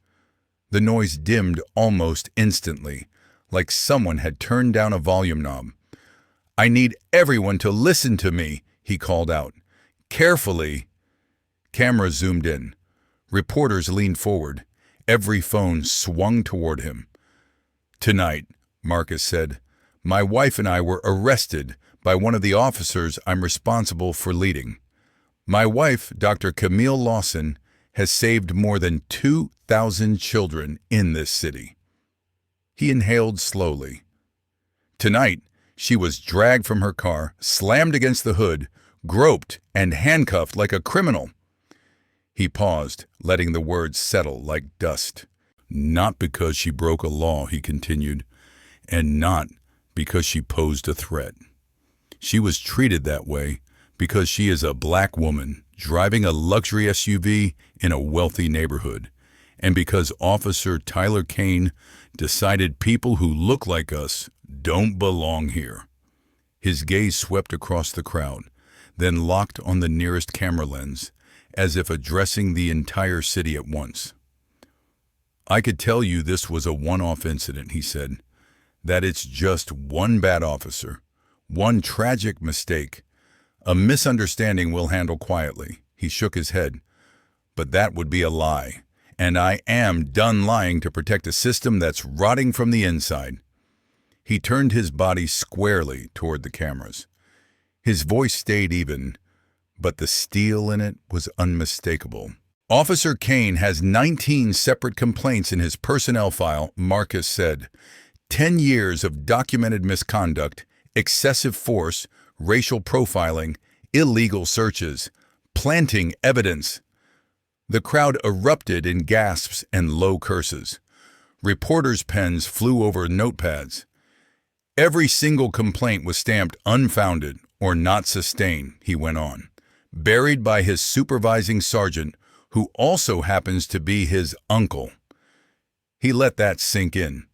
The noise dimmed almost instantly, like someone had turned down a volume knob. I need everyone to listen to me, he called out. Carefully. Cameras zoomed in. Reporters leaned forward. Every phone swung toward him. Tonight, Marcus said, my wife and I were arrested by one of the officers I'm responsible for leading. My wife, Dr. Camille Lawson, has saved more than 2,000 children in this city. He inhaled slowly. Tonight, she was dragged from her car, slammed against the hood, groped, and handcuffed like a criminal. He paused, letting the words settle like dust. Not because she broke a law, he continued, and not because she posed a threat. She was treated that way because she is a black woman driving a luxury SUV in a wealthy neighborhood, and because Officer Tyler Kane decided people who look like us don't belong here. His gaze swept across the crowd, then locked on the nearest camera lens, as if addressing the entire city at once. I could tell you this was a one-off incident, he said, that it's just one bad officer, one tragic mistake, a misunderstanding we'll handle quietly. He shook his head. But that would be a lie, and I am done lying to protect a system that's rotting from the inside. He turned his body squarely toward the cameras. His voice stayed even, but the steel in it was unmistakable. Officer Kane has 19 separate complaints in his personnel file, Marcus said. 10 years of documented misconduct, excessive force, racial profiling, illegal searches, planting evidence. The crowd erupted in gasps and low curses. Reporters' pens flew over notepads. Every single complaint was stamped unfounded or not sustained, he went on, buried by his supervising sergeant, who also happens to be his uncle. He let that sink in.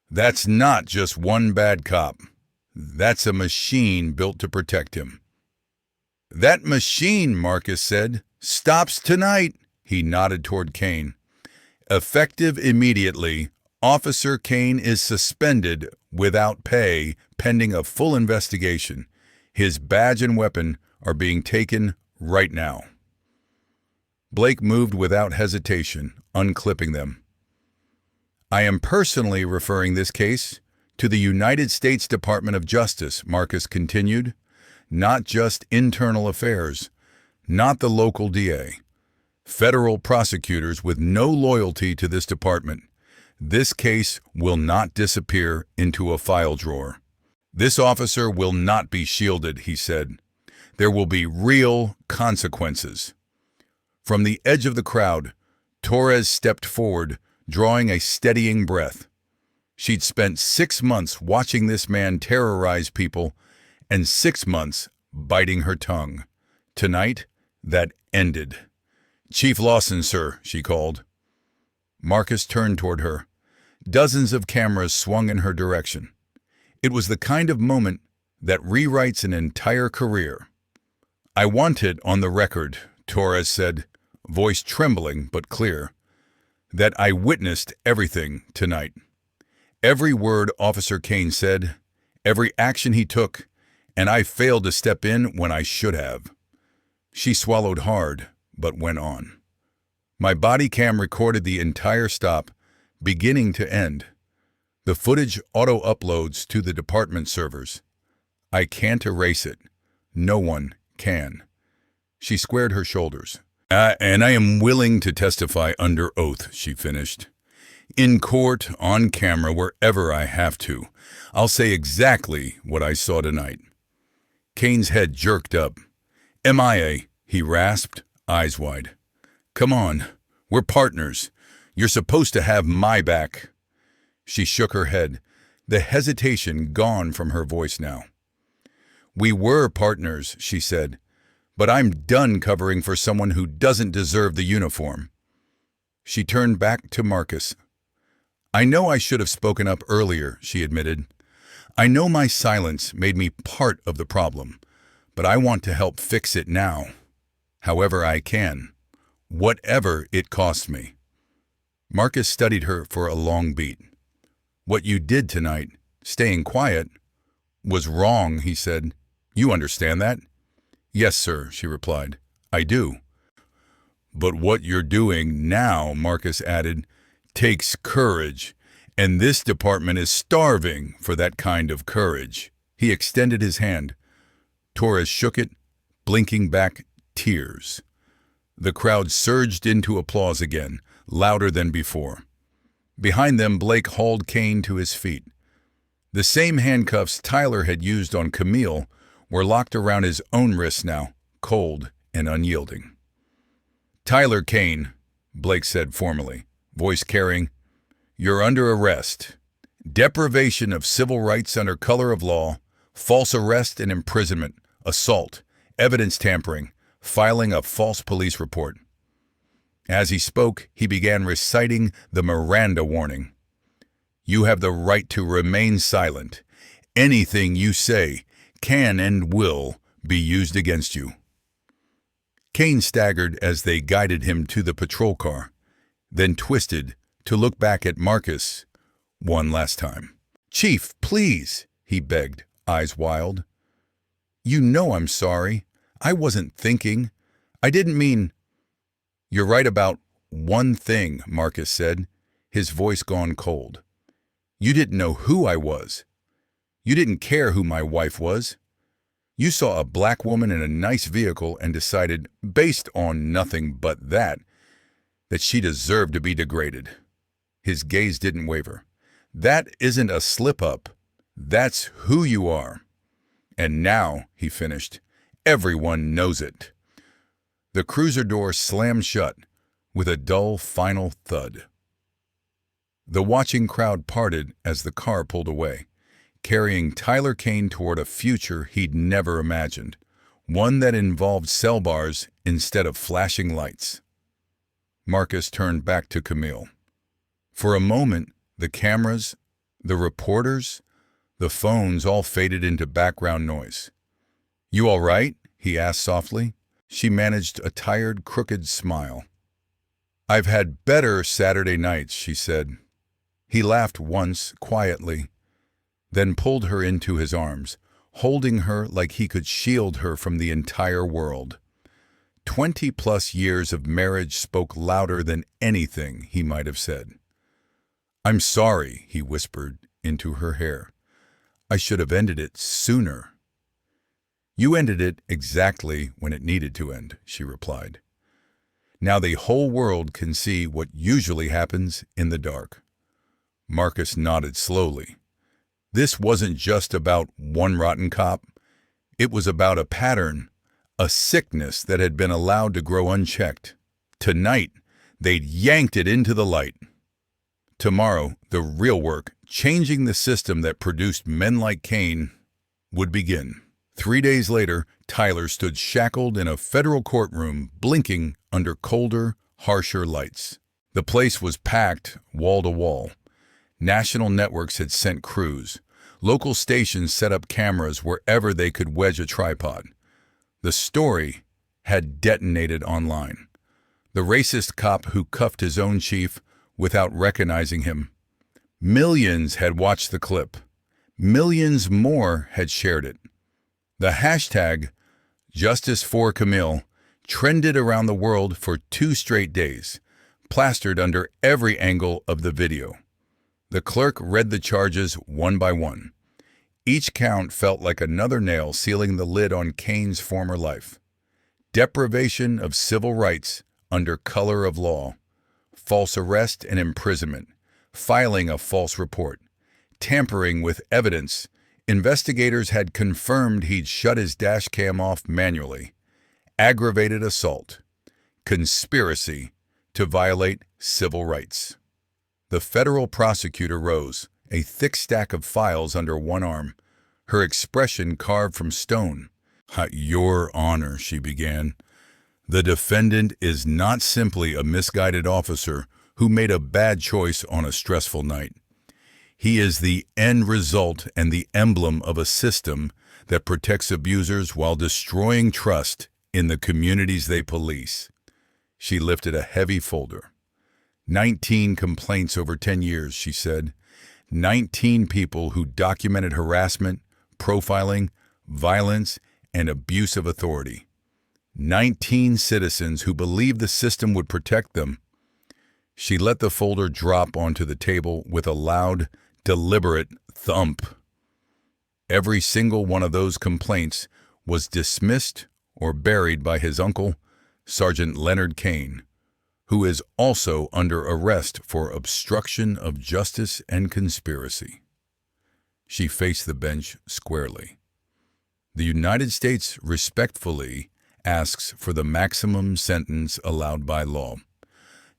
That's not just one bad cop. That's a machine built to protect him. That machine, Marcus said, stops tonight. He nodded toward Kane. Effective immediately, Officer Kane is suspended without pay pending a full investigation. His badge and weapon are being taken right now. Blake moved without hesitation, unclipping them. I am personally referring this case to the United States Department of Justice, Marcus continued, not just internal affairs, not the local DA. Federal prosecutors with no loyalty to this department. This case will not disappear into a file drawer. This officer will not be shielded, he said. There will be real consequences. From the edge of the crowd, Torres stepped forward, drawing a steadying breath. She'd spent 6 months watching this man terrorize people and 6 months biting her tongue. Tonight, that ended. Chief Lawson, sir, she called. Marcus turned toward her. Dozens of cameras swung in her direction. It was the kind of moment that rewrites an entire career. I want it on the record, Torres said, voice trembling but clear, that I witnessed everything tonight. Every word Officer Kane said, every action he took, and I failed to step in when I should have. She swallowed hard, but went on. My body cam recorded the entire stop, beginning to end. The footage auto-uploads to the department servers. I can't erase it. No one can. She squared her shoulders. And I am willing to testify under oath, she finished. In court, on camera, wherever I have to. I'll say exactly what I saw tonight. Kane's head jerked up. MIA, he rasped, eyes wide. Come on, we're partners. You're supposed to have my back. She shook her head, the hesitation gone from her voice now. We were partners, she said, but I'm done covering for someone who doesn't deserve the uniform. She turned back to Marcus. I know I should have spoken up earlier, she admitted. I know my silence made me part of the problem, but I want to help fix it now, however I can, whatever it costs me. Marcus studied her for a long beat. What you did tonight, staying quiet, was wrong, he said. You understand that? Yes, sir, she replied. I do. But what you're doing now, Marcus added, takes courage, and this department is starving for that kind of courage. He extended his hand. Torres shook it, blinking back tears. The crowd surged into applause again, louder than before. Behind them, Blake hauled Kane to his feet. The same handcuffs Tyler had used on Camille were locked around his own wrists now, cold and unyielding. Tyler Kane, Blake said formally, voice carrying, You're under arrest. Deprivation of civil rights under color of law, false arrest and imprisonment, assault, evidence tampering, filing a false police report. As he spoke, he began reciting the Miranda warning. You have the right to remain silent. Anything you say can and will be used against you. Kane staggered as they guided him to the patrol car, then twisted to look back at Marcus one last time. Chief, please, he begged, eyes wild. You know I'm sorry. I wasn't thinking. I didn't mean... You're right about one thing, Marcus said, his voice gone cold. You didn't know who I was. You didn't care who my wife was. You saw a black woman in a nice vehicle and decided, based on nothing but that she deserved to be degraded. His gaze didn't waver. That isn't a slip-up. That's who you are. And now, he finished, everyone knows it. The cruiser door slammed shut with a dull final thud. The watching crowd parted as the car pulled away, carrying Tyler Kane toward a future he'd never imagined, one that involved cell bars instead of flashing lights. Marcus turned back to Camille. For a moment, the cameras, the reporters, the phones all faded into background noise. You all right? He asked softly. She managed a tired, crooked smile. I've had better Saturday nights, she said. He laughed once, quietly, then pulled her into his arms, holding her like he could shield her from the entire world. 20+ years of marriage spoke louder than anything he might have said. I'm sorry, he whispered into her hair. I should have ended it sooner. You ended it exactly when it needed to end, she replied. Now the whole world can see what usually happens in the dark. Marcus nodded slowly. This wasn't just about one rotten cop. It was about a pattern, a sickness that had been allowed to grow unchecked. Tonight, they'd yanked it into the light. Tomorrow, the real work, changing the system that produced men like Kane, would begin. 3 days later, Tyler stood shackled in a federal courtroom, blinking under colder, harsher lights. The place was packed, wall to wall. National networks had sent crews. Local stations set up cameras wherever they could wedge a tripod. The story had detonated online. The racist cop who cuffed his own chief without recognizing him. Millions had watched the clip. Millions more had shared it. The hashtag Justice for Camille trended around the world for 2 straight days, plastered under every angle of the video. The clerk read the charges one by one. Each count felt like another nail sealing the lid on Kane's former life. Deprivation of civil rights under color of law, false arrest and imprisonment, filing a false report, tampering with evidence. Investigators had confirmed he'd shut his dash cam off manually, aggravated assault, conspiracy to violate civil rights. The federal prosecutor rose, a thick stack of files under one arm, her expression carved from stone. Your Honor, she began. The defendant is not simply a misguided officer who made a bad choice on a stressful night. He is the end result and the emblem of a system that protects abusers while destroying trust in the communities they police. She lifted a heavy folder. 19 complaints over 10 years, she said. 19 people who documented harassment, profiling, violence, and abuse of authority. 19 citizens who believed the system would protect them. She let the folder drop onto the table with a loud, deliberate thump. Every single one of those complaints was dismissed or buried by his uncle, Sergeant Leonard Kane, who is also under arrest for obstruction of justice and conspiracy. She faced the bench squarely. The United States respectfully asks for the maximum sentence allowed by law.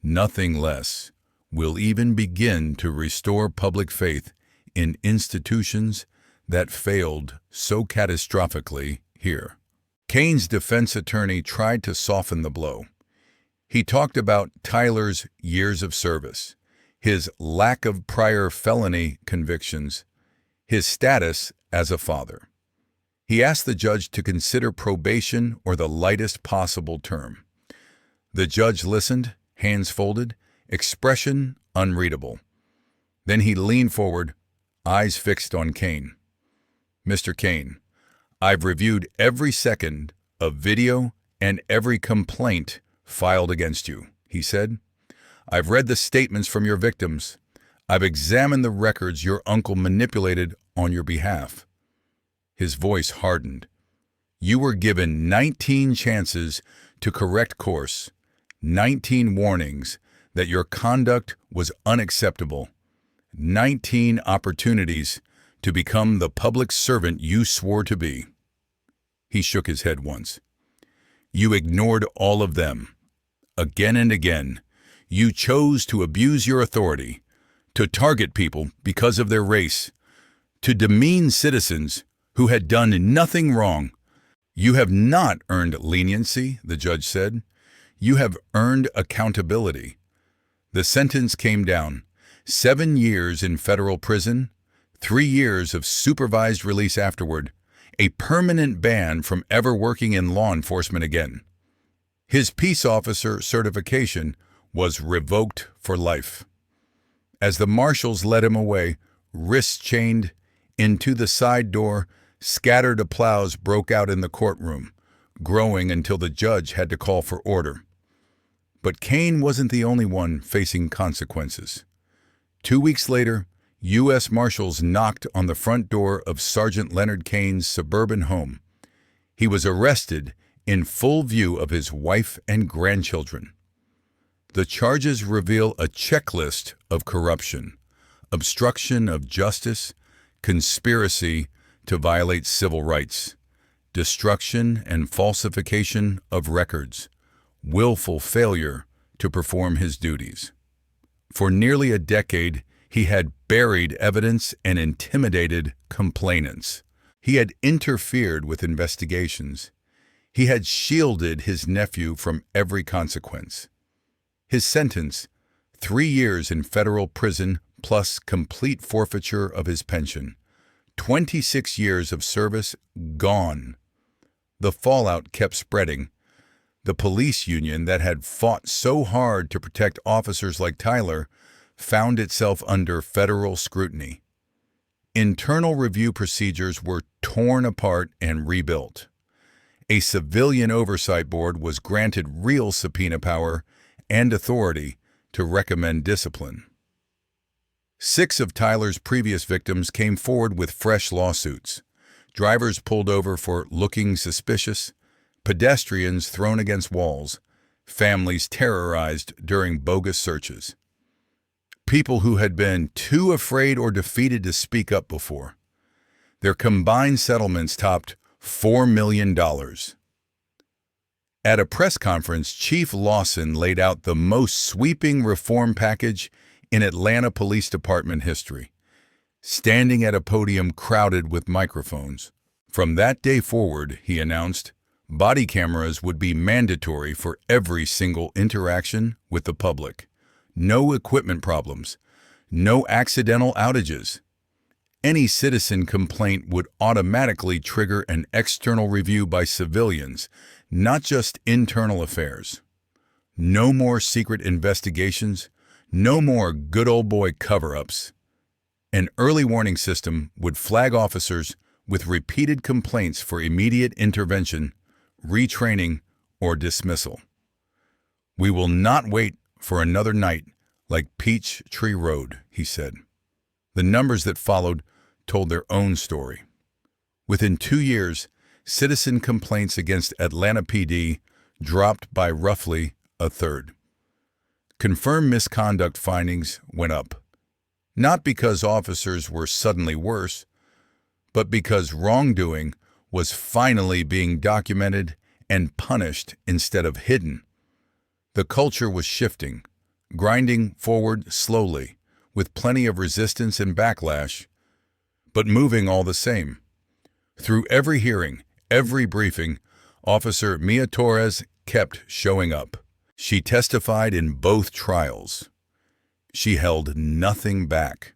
Nothing less. will even begin to restore public faith in institutions that failed so catastrophically here. Kane's defense attorney tried to soften the blow. He talked about Tyler's years of service, his lack of prior felony convictions, his status as a father. He asked the judge to consider probation or the lightest possible term. The judge listened, hands folded, expression unreadable. Then he leaned forward, eyes fixed on Kane. "Mr. Kane, I've reviewed every second of video and every complaint filed against you," he said. "I've read the statements from your victims. I've examined the records your uncle manipulated on your behalf." His voice hardened. "You were given 19 chances to correct course, 19 warnings that your conduct was unacceptable, 19 opportunities to become the public servant you swore to be." He shook his head once. "You ignored all of them. Again and again, you chose to abuse your authority, to target people because of their race, to demean citizens who had done nothing wrong. You have not earned leniency," the judge said. "You have earned accountability." The sentence came down: 7 years in federal prison, 3 years of supervised release afterward, a permanent ban from ever working in law enforcement again. His peace officer certification was revoked for life. As the marshals led him away, wrists chained, into the side door, scattered applause broke out in the courtroom, growing until the judge had to call for order. But Kane wasn't the only one facing consequences. 2 weeks later, U.S. Marshals knocked on the front door of Sergeant Leonard Kane's suburban home. He was arrested in full view of his wife and grandchildren. The charges reveal a checklist of corruption, obstruction of justice, conspiracy to violate civil rights, destruction and falsification of records, willful failure to perform his duties. For nearly a decade, he had buried evidence and intimidated complainants. He had interfered with investigations. He had shielded his nephew from every consequence. His sentence, 3 years in federal prison plus complete forfeiture of his pension. 26 years of service gone. The fallout kept spreading. The police union that had fought so hard to protect officers like Tyler found itself under federal scrutiny. Internal review procedures were torn apart and rebuilt. A civilian oversight board was granted real subpoena power and authority to recommend discipline. 6 of Tyler's previous victims came forward with fresh lawsuits. Drivers pulled over for looking suspicious, pedestrians thrown against walls, families terrorized during bogus searches. People who had been too afraid or defeated to speak up before. Their combined settlements topped $4 million. At a press conference, Chief Lawson laid out the most sweeping reform package in Atlanta Police Department history, standing at a podium crowded with microphones. From that day forward, he announced, body cameras would be mandatory for every single interaction with the public. No equipment problems, no accidental outages. Any citizen complaint would automatically trigger an external review by civilians, not just internal affairs. No more secret investigations, no more good old boy cover-ups. An early warning system would flag officers with repeated complaints for immediate intervention, retraining, or dismissal. "We will not wait for another night like Peachtree Road," he said. The numbers that followed told their own story. Within 2 years, citizen complaints against Atlanta PD dropped by roughly a third. Confirmed misconduct findings went up, not because officers were suddenly worse, but because wrongdoing was finally being documented and punished instead of hidden. The culture was shifting, grinding forward slowly, with plenty of resistance and backlash, but moving all the same. Through every hearing, every briefing, Officer Mia Torres kept showing up. She testified in both trials. She held nothing back.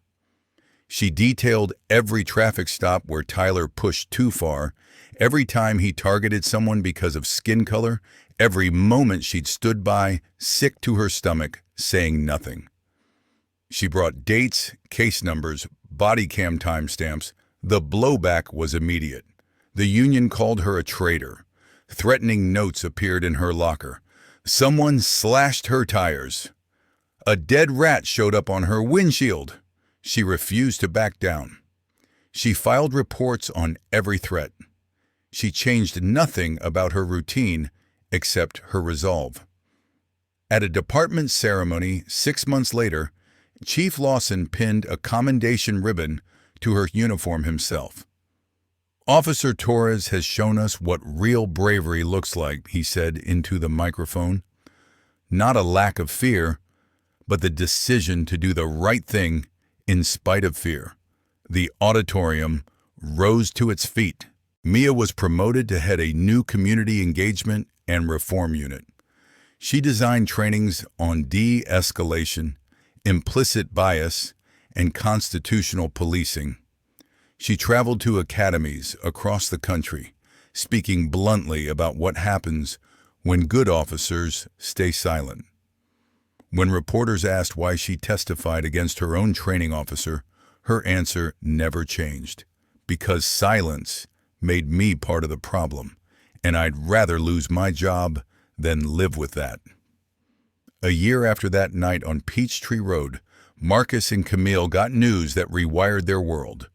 She detailed every traffic stop where Tyler pushed too far, every time he targeted someone because of skin color, every moment she'd stood by, sick to her stomach, saying nothing. She brought dates, case numbers, body cam timestamps. The blowback was immediate. The union called her a traitor. Threatening notes appeared in her locker. Someone slashed her tires. A dead rat showed up on her windshield. She refused to back down. She filed reports on every threat. She changed nothing about her routine except her resolve. At a department ceremony 6 months later, Chief Lawson pinned a commendation ribbon to her uniform himself. "Officer Torres has shown us what real bravery looks like," he said into the microphone. "Not a lack of fear, but the decision to do the right thing in spite of fear." The auditorium rose to its feet. Mia was promoted to head a new community engagement and reform unit. She designed trainings on de-escalation, implicit bias, and constitutional policing. She traveled to academies across the country, speaking bluntly about what happens when good officers stay silent. When reporters asked why she testified against her own training officer, her answer never changed. "Because silence made me part of the problem, and I'd rather lose my job than live with that." A year after that night on Peachtree Road, Marcus and Camille got news that rewired their world.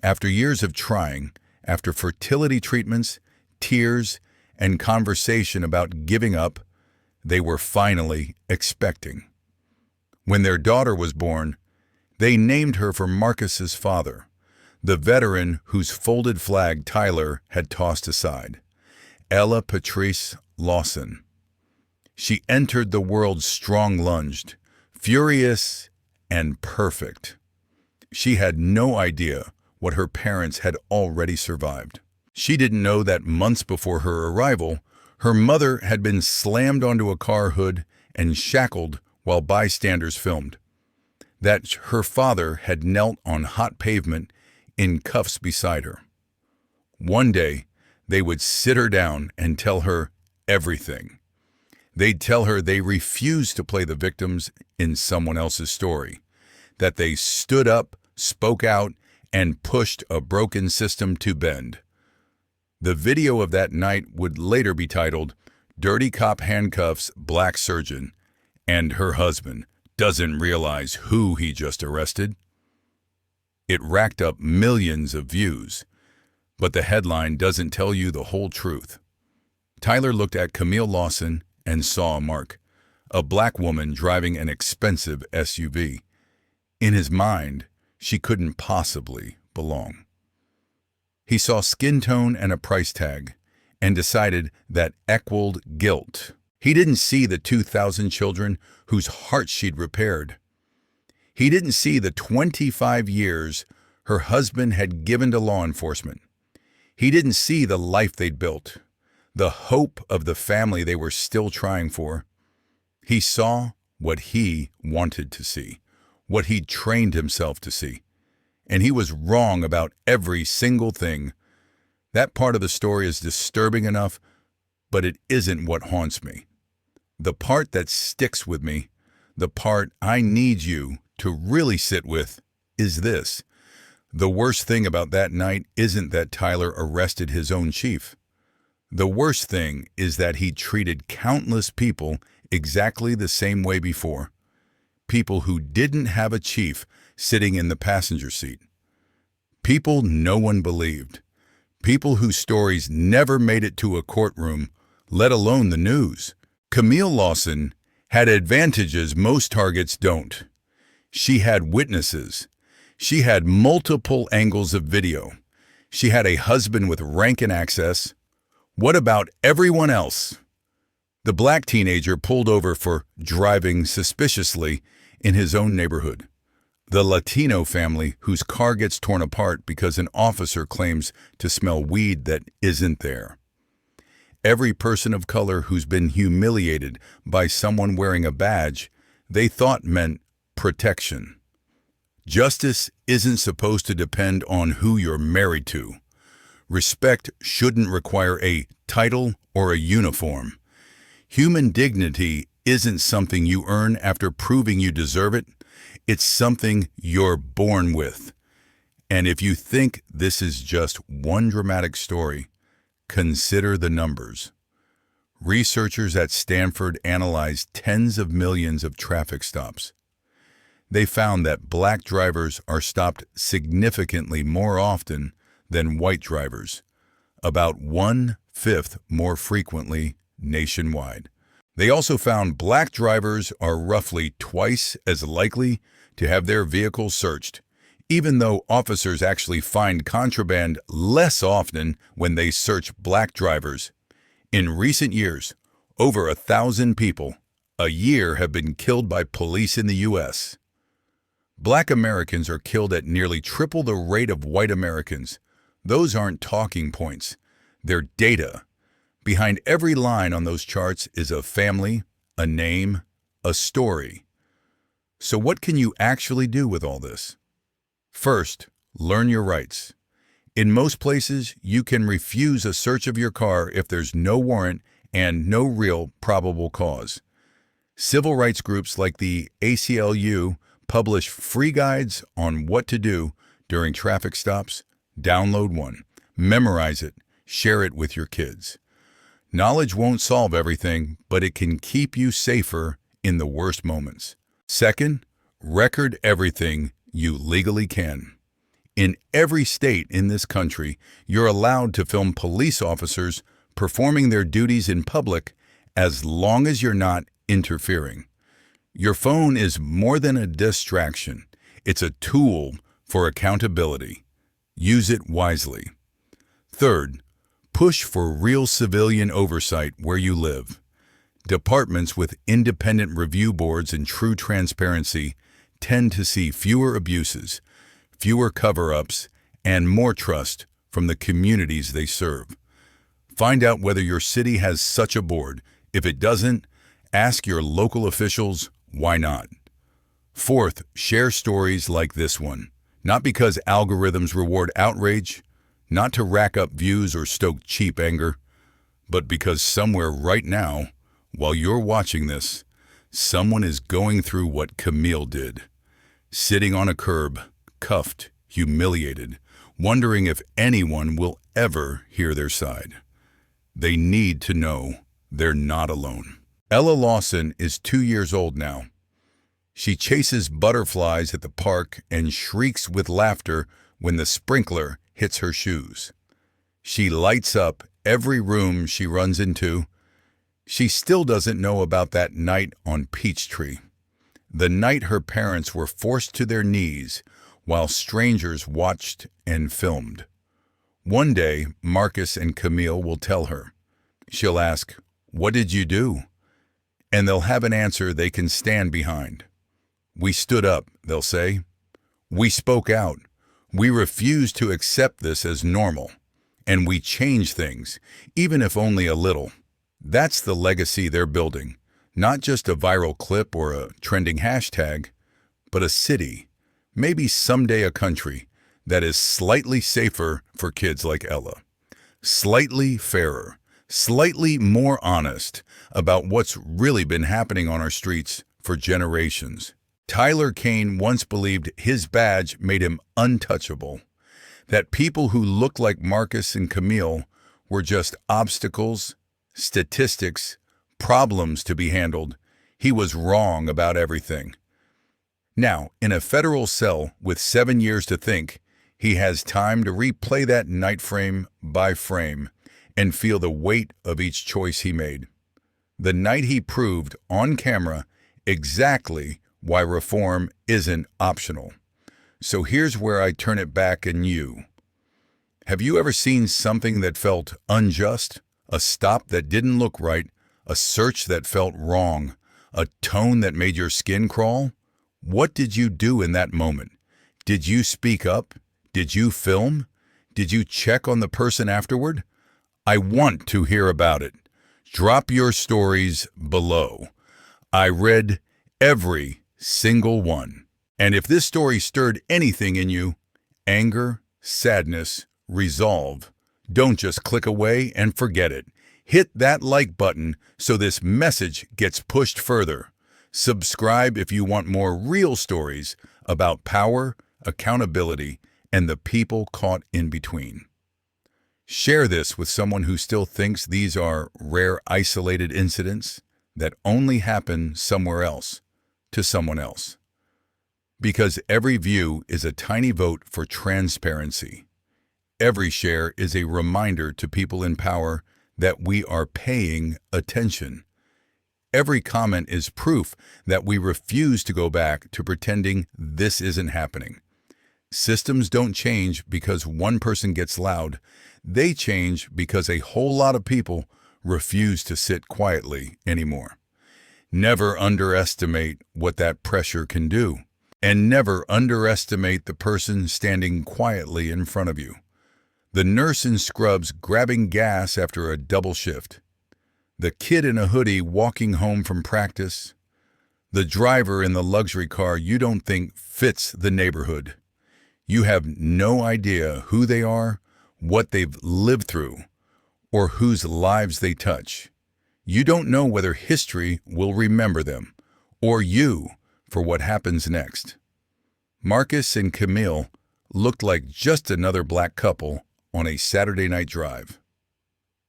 After years of trying, after fertility treatments, tears, and conversation about giving up, they were finally expecting. When their daughter was born, they named her for Marcus's father, the veteran whose folded flag Tyler had tossed aside, Ella Patrice Lawson. She entered the world strong-lunged, furious, and perfect. She had no idea what her parents had already survived. She didn't know that months before her arrival, her mother had been slammed onto a car hood and shackled while bystanders filmed. That her father had knelt on hot pavement in cuffs beside her. One day, they would sit her down and tell her everything. They'd tell her they refused to play the victims in someone else's story, that they stood up, spoke out, and pushed a broken system to bend. The video of that night would later be titled, "Dirty Cop Handcuffs Black Surgeon, and Her Husband Doesn't Realize Who He Just Arrested." It racked up millions of views, but the headline doesn't tell you the whole truth. Tyler looked at Camille Lawson and saw a mark, a black woman driving an expensive SUV. In his mind, she couldn't possibly belong. He saw skin tone and a price tag, and decided that equaled guilt. He didn't see the 2,000 children whose hearts she'd repaired. He didn't see the 25 years her husband had given to law enforcement. He didn't see the life they'd built, the hope of the family they were still trying for. He saw what he wanted to see, what he'd trained himself to see. And he was wrong about every single thing. That part of the story is disturbing enough, but it isn't what haunts me. The part that sticks with me, the part I need you to really sit with, is this. The worst thing about that night isn't that Tyler arrested his own chief. The worst thing is that he treated countless people exactly the same way before. People who didn't have a chief sitting in the passenger seat. People no one believed. People whose stories never made it to a courtroom, let alone the news. Camille Lawson had advantages most targets don't. She had witnesses. She had multiple angles of video. She had a husband with rank and access. What about everyone else? The black teenager pulled over for driving suspiciously in his own neighborhood. The Latino family whose car gets torn apart because an officer claims to smell weed that isn't there. Every person of color who's been humiliated by someone wearing a badge they thought meant protection. Justice isn't supposed to depend on who you're married to. Respect shouldn't require a title or a uniform. Human dignity isn't something you earn after proving you deserve it. It's something you're born with. And if you think this is just one dramatic story, consider the numbers. Researchers at Stanford analyzed tens of millions of traffic stops. They found that black drivers are stopped significantly more often than white drivers, about 1/5 more frequently nationwide. They also found black drivers are roughly twice as likely to have their vehicles searched, even though officers actually find contraband less often when they search black drivers. In recent years, over 1,000 people a year have been killed by police in the U.S. Black Americans are killed at nearly triple the rate of white Americans. Those aren't talking points. They're data. Behind every line on those charts is a family, a name, a story. So what can you actually do with all this? First, learn your rights. In most places, you can refuse a search of your car if there's no warrant and no real probable cause. Civil rights groups like the ACLU publish free guides on what to do during traffic stops. Download one, memorize it, share it with your kids. Knowledge won't solve everything, but it can keep you safer in the worst moments. Second, record everything you legally can. In every state in this country, you're allowed to film police officers performing their duties in public as long as you're not interfering. Your phone is more than a distraction. It's a tool for accountability. Use it wisely. Third, push for real civilian oversight where you live. Departments with independent review boards and true transparency tend to see fewer abuses, fewer cover-ups, and more trust from the communities they serve. Find out whether your city has such a board. If it doesn't, ask your local officials why not. Fourth, share stories like this one. Not because algorithms reward outrage, not to rack up views or stoke cheap anger, but because somewhere right now, while you're watching this, someone is going through what Camille did. Sitting on a curb, cuffed, humiliated, wondering if anyone will ever hear their side. They need to know they're not alone. Ella Lawson is 2 years old now. She chases butterflies at the park and shrieks with laughter when the sprinkler hits her shoes. She lights up every room she runs into. She still doesn't know about that night on Peachtree, the night her parents were forced to their knees while strangers watched and filmed. One day, Marcus and Camille will tell her. She'll ask, "What did you do?" And they'll have an answer they can stand behind. "We stood up," they'll say. "We spoke out. We refused to accept this as normal. And we changed things, even if only a little." That's the legacy they're building. Not just a viral clip or a trending hashtag, but a city, maybe someday a country, that is slightly safer for kids like Ella. Slightly fairer, slightly more honest about what's really been happening on our streets for generations. Tyler Kane once believed his badge made him untouchable, that people who looked like Marcus and Camille were just obstacles, statistics, problems to be handled. He was wrong about everything. Now, in a federal cell with 7 years to think, he has time to replay that night frame by frame and feel the weight of each choice he made. The night he proved on camera exactly why reform isn't optional. So here's where I turn it back on you. Have you ever seen something that felt unjust? A stop that didn't look right? A search that felt wrong? A tone that made your skin crawl? What did you do in that moment? Did you speak up? Did you film? Did you check on the person afterward? I want to hear about it. Drop your stories below. I read every single one. And if this story stirred anything in you, anger, sadness, resolve, don't just click away and forget it. Hit that like button so this message gets pushed further. Subscribe if you want more real stories about power, accountability, and the people caught in between. Share this with someone who still thinks these are rare, isolated incidents that only happen somewhere else, to someone else. Because every view is a tiny vote for transparency. Every share is a reminder to people in power that we are paying attention. Every comment is proof that we refuse to go back to pretending this isn't happening. Systems don't change because one person gets loud. They change because a whole lot of people refuse to sit quietly anymore. Never underestimate what that pressure can do. And never underestimate the person standing quietly in front of you. The nurse in scrubs grabbing gas after a double shift. The kid in a hoodie walking home from practice. The driver in the luxury car you don't think fits the neighborhood. You have no idea who they are, what they've lived through, or whose lives they touch. You don't know whether history will remember them, or you, for what happens next. Marcus and Camille looked like just another black couple on a Saturday night drive.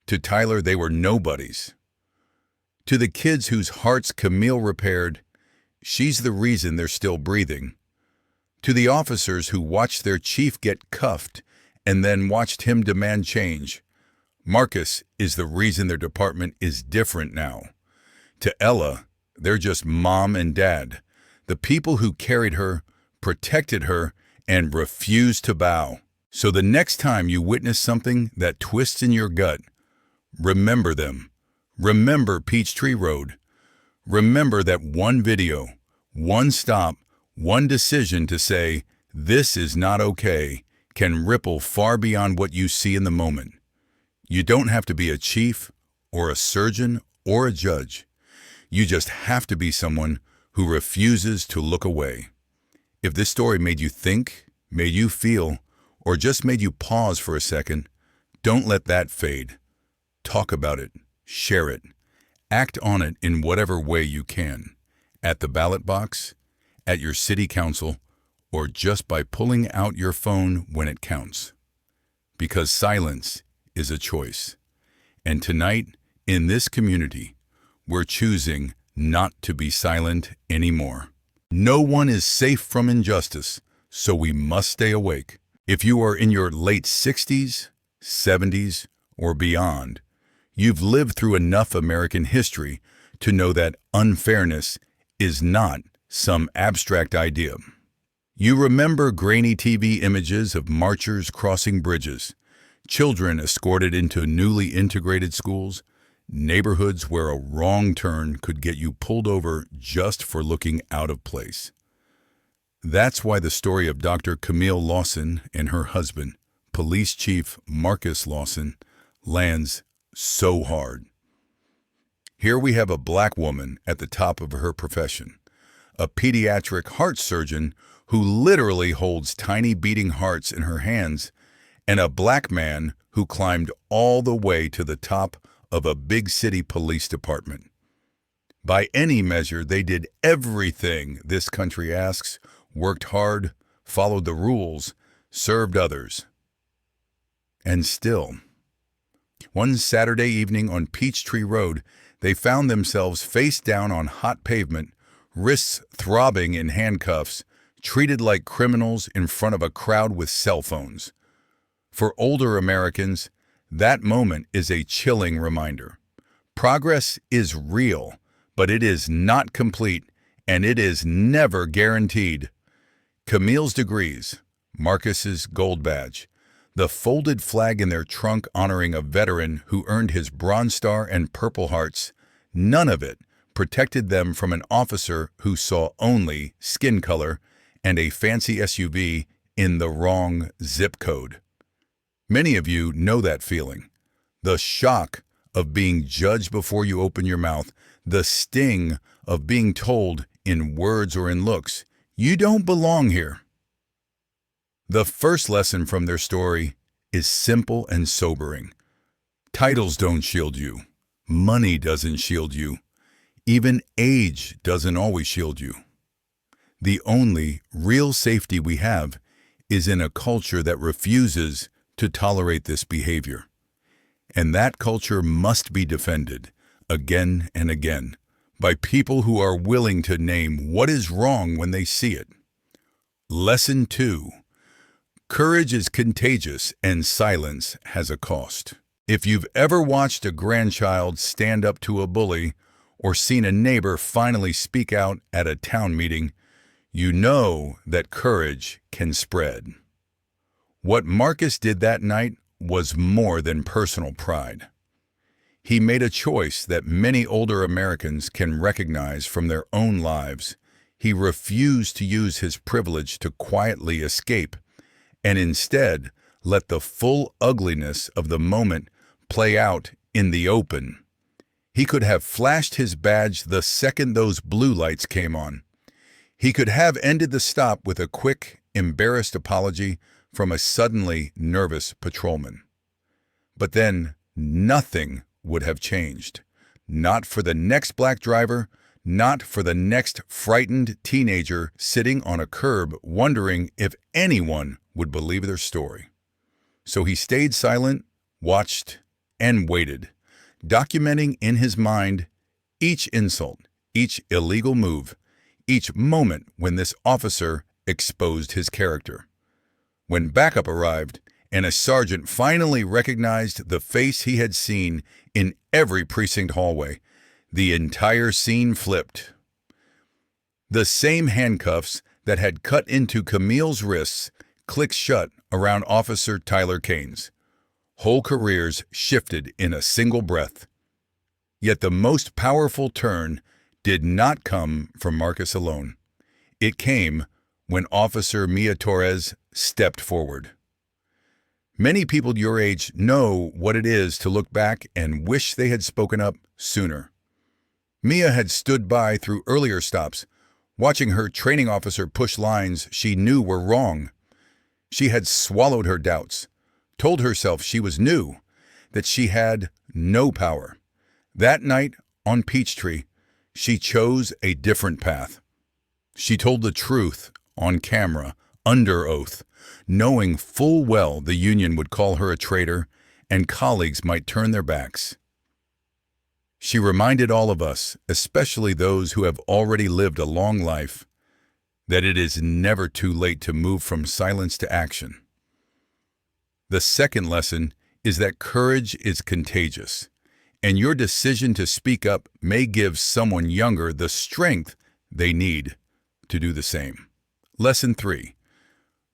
To Tyler, they were nobodies. To the kids whose hearts Camille repaired, she's the reason they're still breathing. To the officers who watched their chief get cuffed and then watched him demand change, Marcus is the reason their department is different now. To Ella, they're just mom and dad, the people who carried her, protected her, and refused to bow. So the next time you witness something that twists in your gut, remember them. Remember Peachtree Road. Remember that one video, one stop, one decision to say, this is not okay, can ripple far beyond what you see in the moment. You don't have to be a chief or a surgeon or a judge. You just have to be someone who refuses to look away. If this story made you think, made you feel, or just made you pause for a second, don't let that fade. Talk about it, share it, act on it in whatever way you can, at the ballot box, at your city council, or just by pulling out your phone when it counts. Because silence is a choice. And tonight, in this community, we're choosing not to be silent anymore. No one is safe from injustice, so we must stay awake. If you are in your late 60s, 70s, or beyond, you've lived through enough American history to know that unfairness is not some abstract idea. You remember grainy TV images of marchers crossing bridges, children escorted into newly integrated schools, neighborhoods where a wrong turn could get you pulled over just for looking out of place. That's why the story of Dr. Camille Lawson and her husband, Police Chief Marcus Lawson, lands so hard. Here we have a black woman at the top of her profession, a pediatric heart surgeon who literally holds tiny beating hearts in her hands, and a black man who climbed all the way to the top of a big city police department. By any measure, they did everything this country asks, worked hard, followed the rules, served others. And still, one Saturday evening on Peachtree Road, they found themselves face down on hot pavement, wrists throbbing in handcuffs, treated like criminals in front of a crowd with cell phones. For older Americans, that moment is a chilling reminder. Progress is real, but it is not complete, and it is never guaranteed. Camille's degrees, Marcus's gold badge, the folded flag in their trunk honoring a veteran who earned his Bronze Star and Purple Hearts, none of it protected them from an officer who saw only skin color and a fancy SUV in the wrong zip code. Many of you know that feeling. The shock of being judged before you open your mouth, the sting of being told in words or in looks, you don't belong here. The first lesson from their story is simple and sobering. Titles don't shield you. Money doesn't shield you. Even age doesn't always shield you. The only real safety we have is in a culture that refuses to tolerate this behavior. And that culture must be defended again and again by people who are willing to name what is wrong when they see it. Lesson 2. Courage is contagious and silence has a cost. If you've ever watched a grandchild stand up to a bully or seen a neighbor finally speak out at a town meeting, you know that courage can spread. What Marcus did that night was more than personal pride. He made a choice that many older Americans can recognize from their own lives. He refused to use his privilege to quietly escape, and instead let the full ugliness of the moment play out in the open. He could have flashed his badge the second those blue lights came on. He could have ended the stop with a quick, embarrassed apology from a suddenly nervous patrolman. But then nothing would have changed. Not for the next black driver, not for the next frightened teenager sitting on a curb wondering if anyone would believe their story. So he stayed silent, watched, and waited, documenting in his mind each insult, each illegal move, each moment when this officer exposed his character. When backup arrived and a sergeant finally recognized the face he had seen in every precinct hallway, the entire scene flipped. The same handcuffs that had cut into Camille's wrists clicked shut around Officer Tyler Kane's. Whole careers shifted in a single breath. Yet the most powerful turn did not come from Marcus alone. It came when Officer Mia Torres stepped forward. Many people your age know what it is to look back and wish they had spoken up sooner. Mia had stood by through earlier stops, watching her training officer push lines she knew were wrong. She had swallowed her doubts, told herself she was new, that she had no power. That night on Peachtree, she chose a different path. She told the truth on camera, under oath, knowing full well the union would call her a traitor and colleagues might turn their backs. She reminded all of us, especially those who have already lived a long life, that it is never too late to move from silence to action. The second lesson is that courage is contagious, and your decision to speak up may give someone younger the strength they need to do the same. Lesson 3.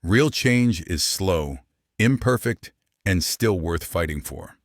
Real change is slow, imperfect, and still worth fighting for.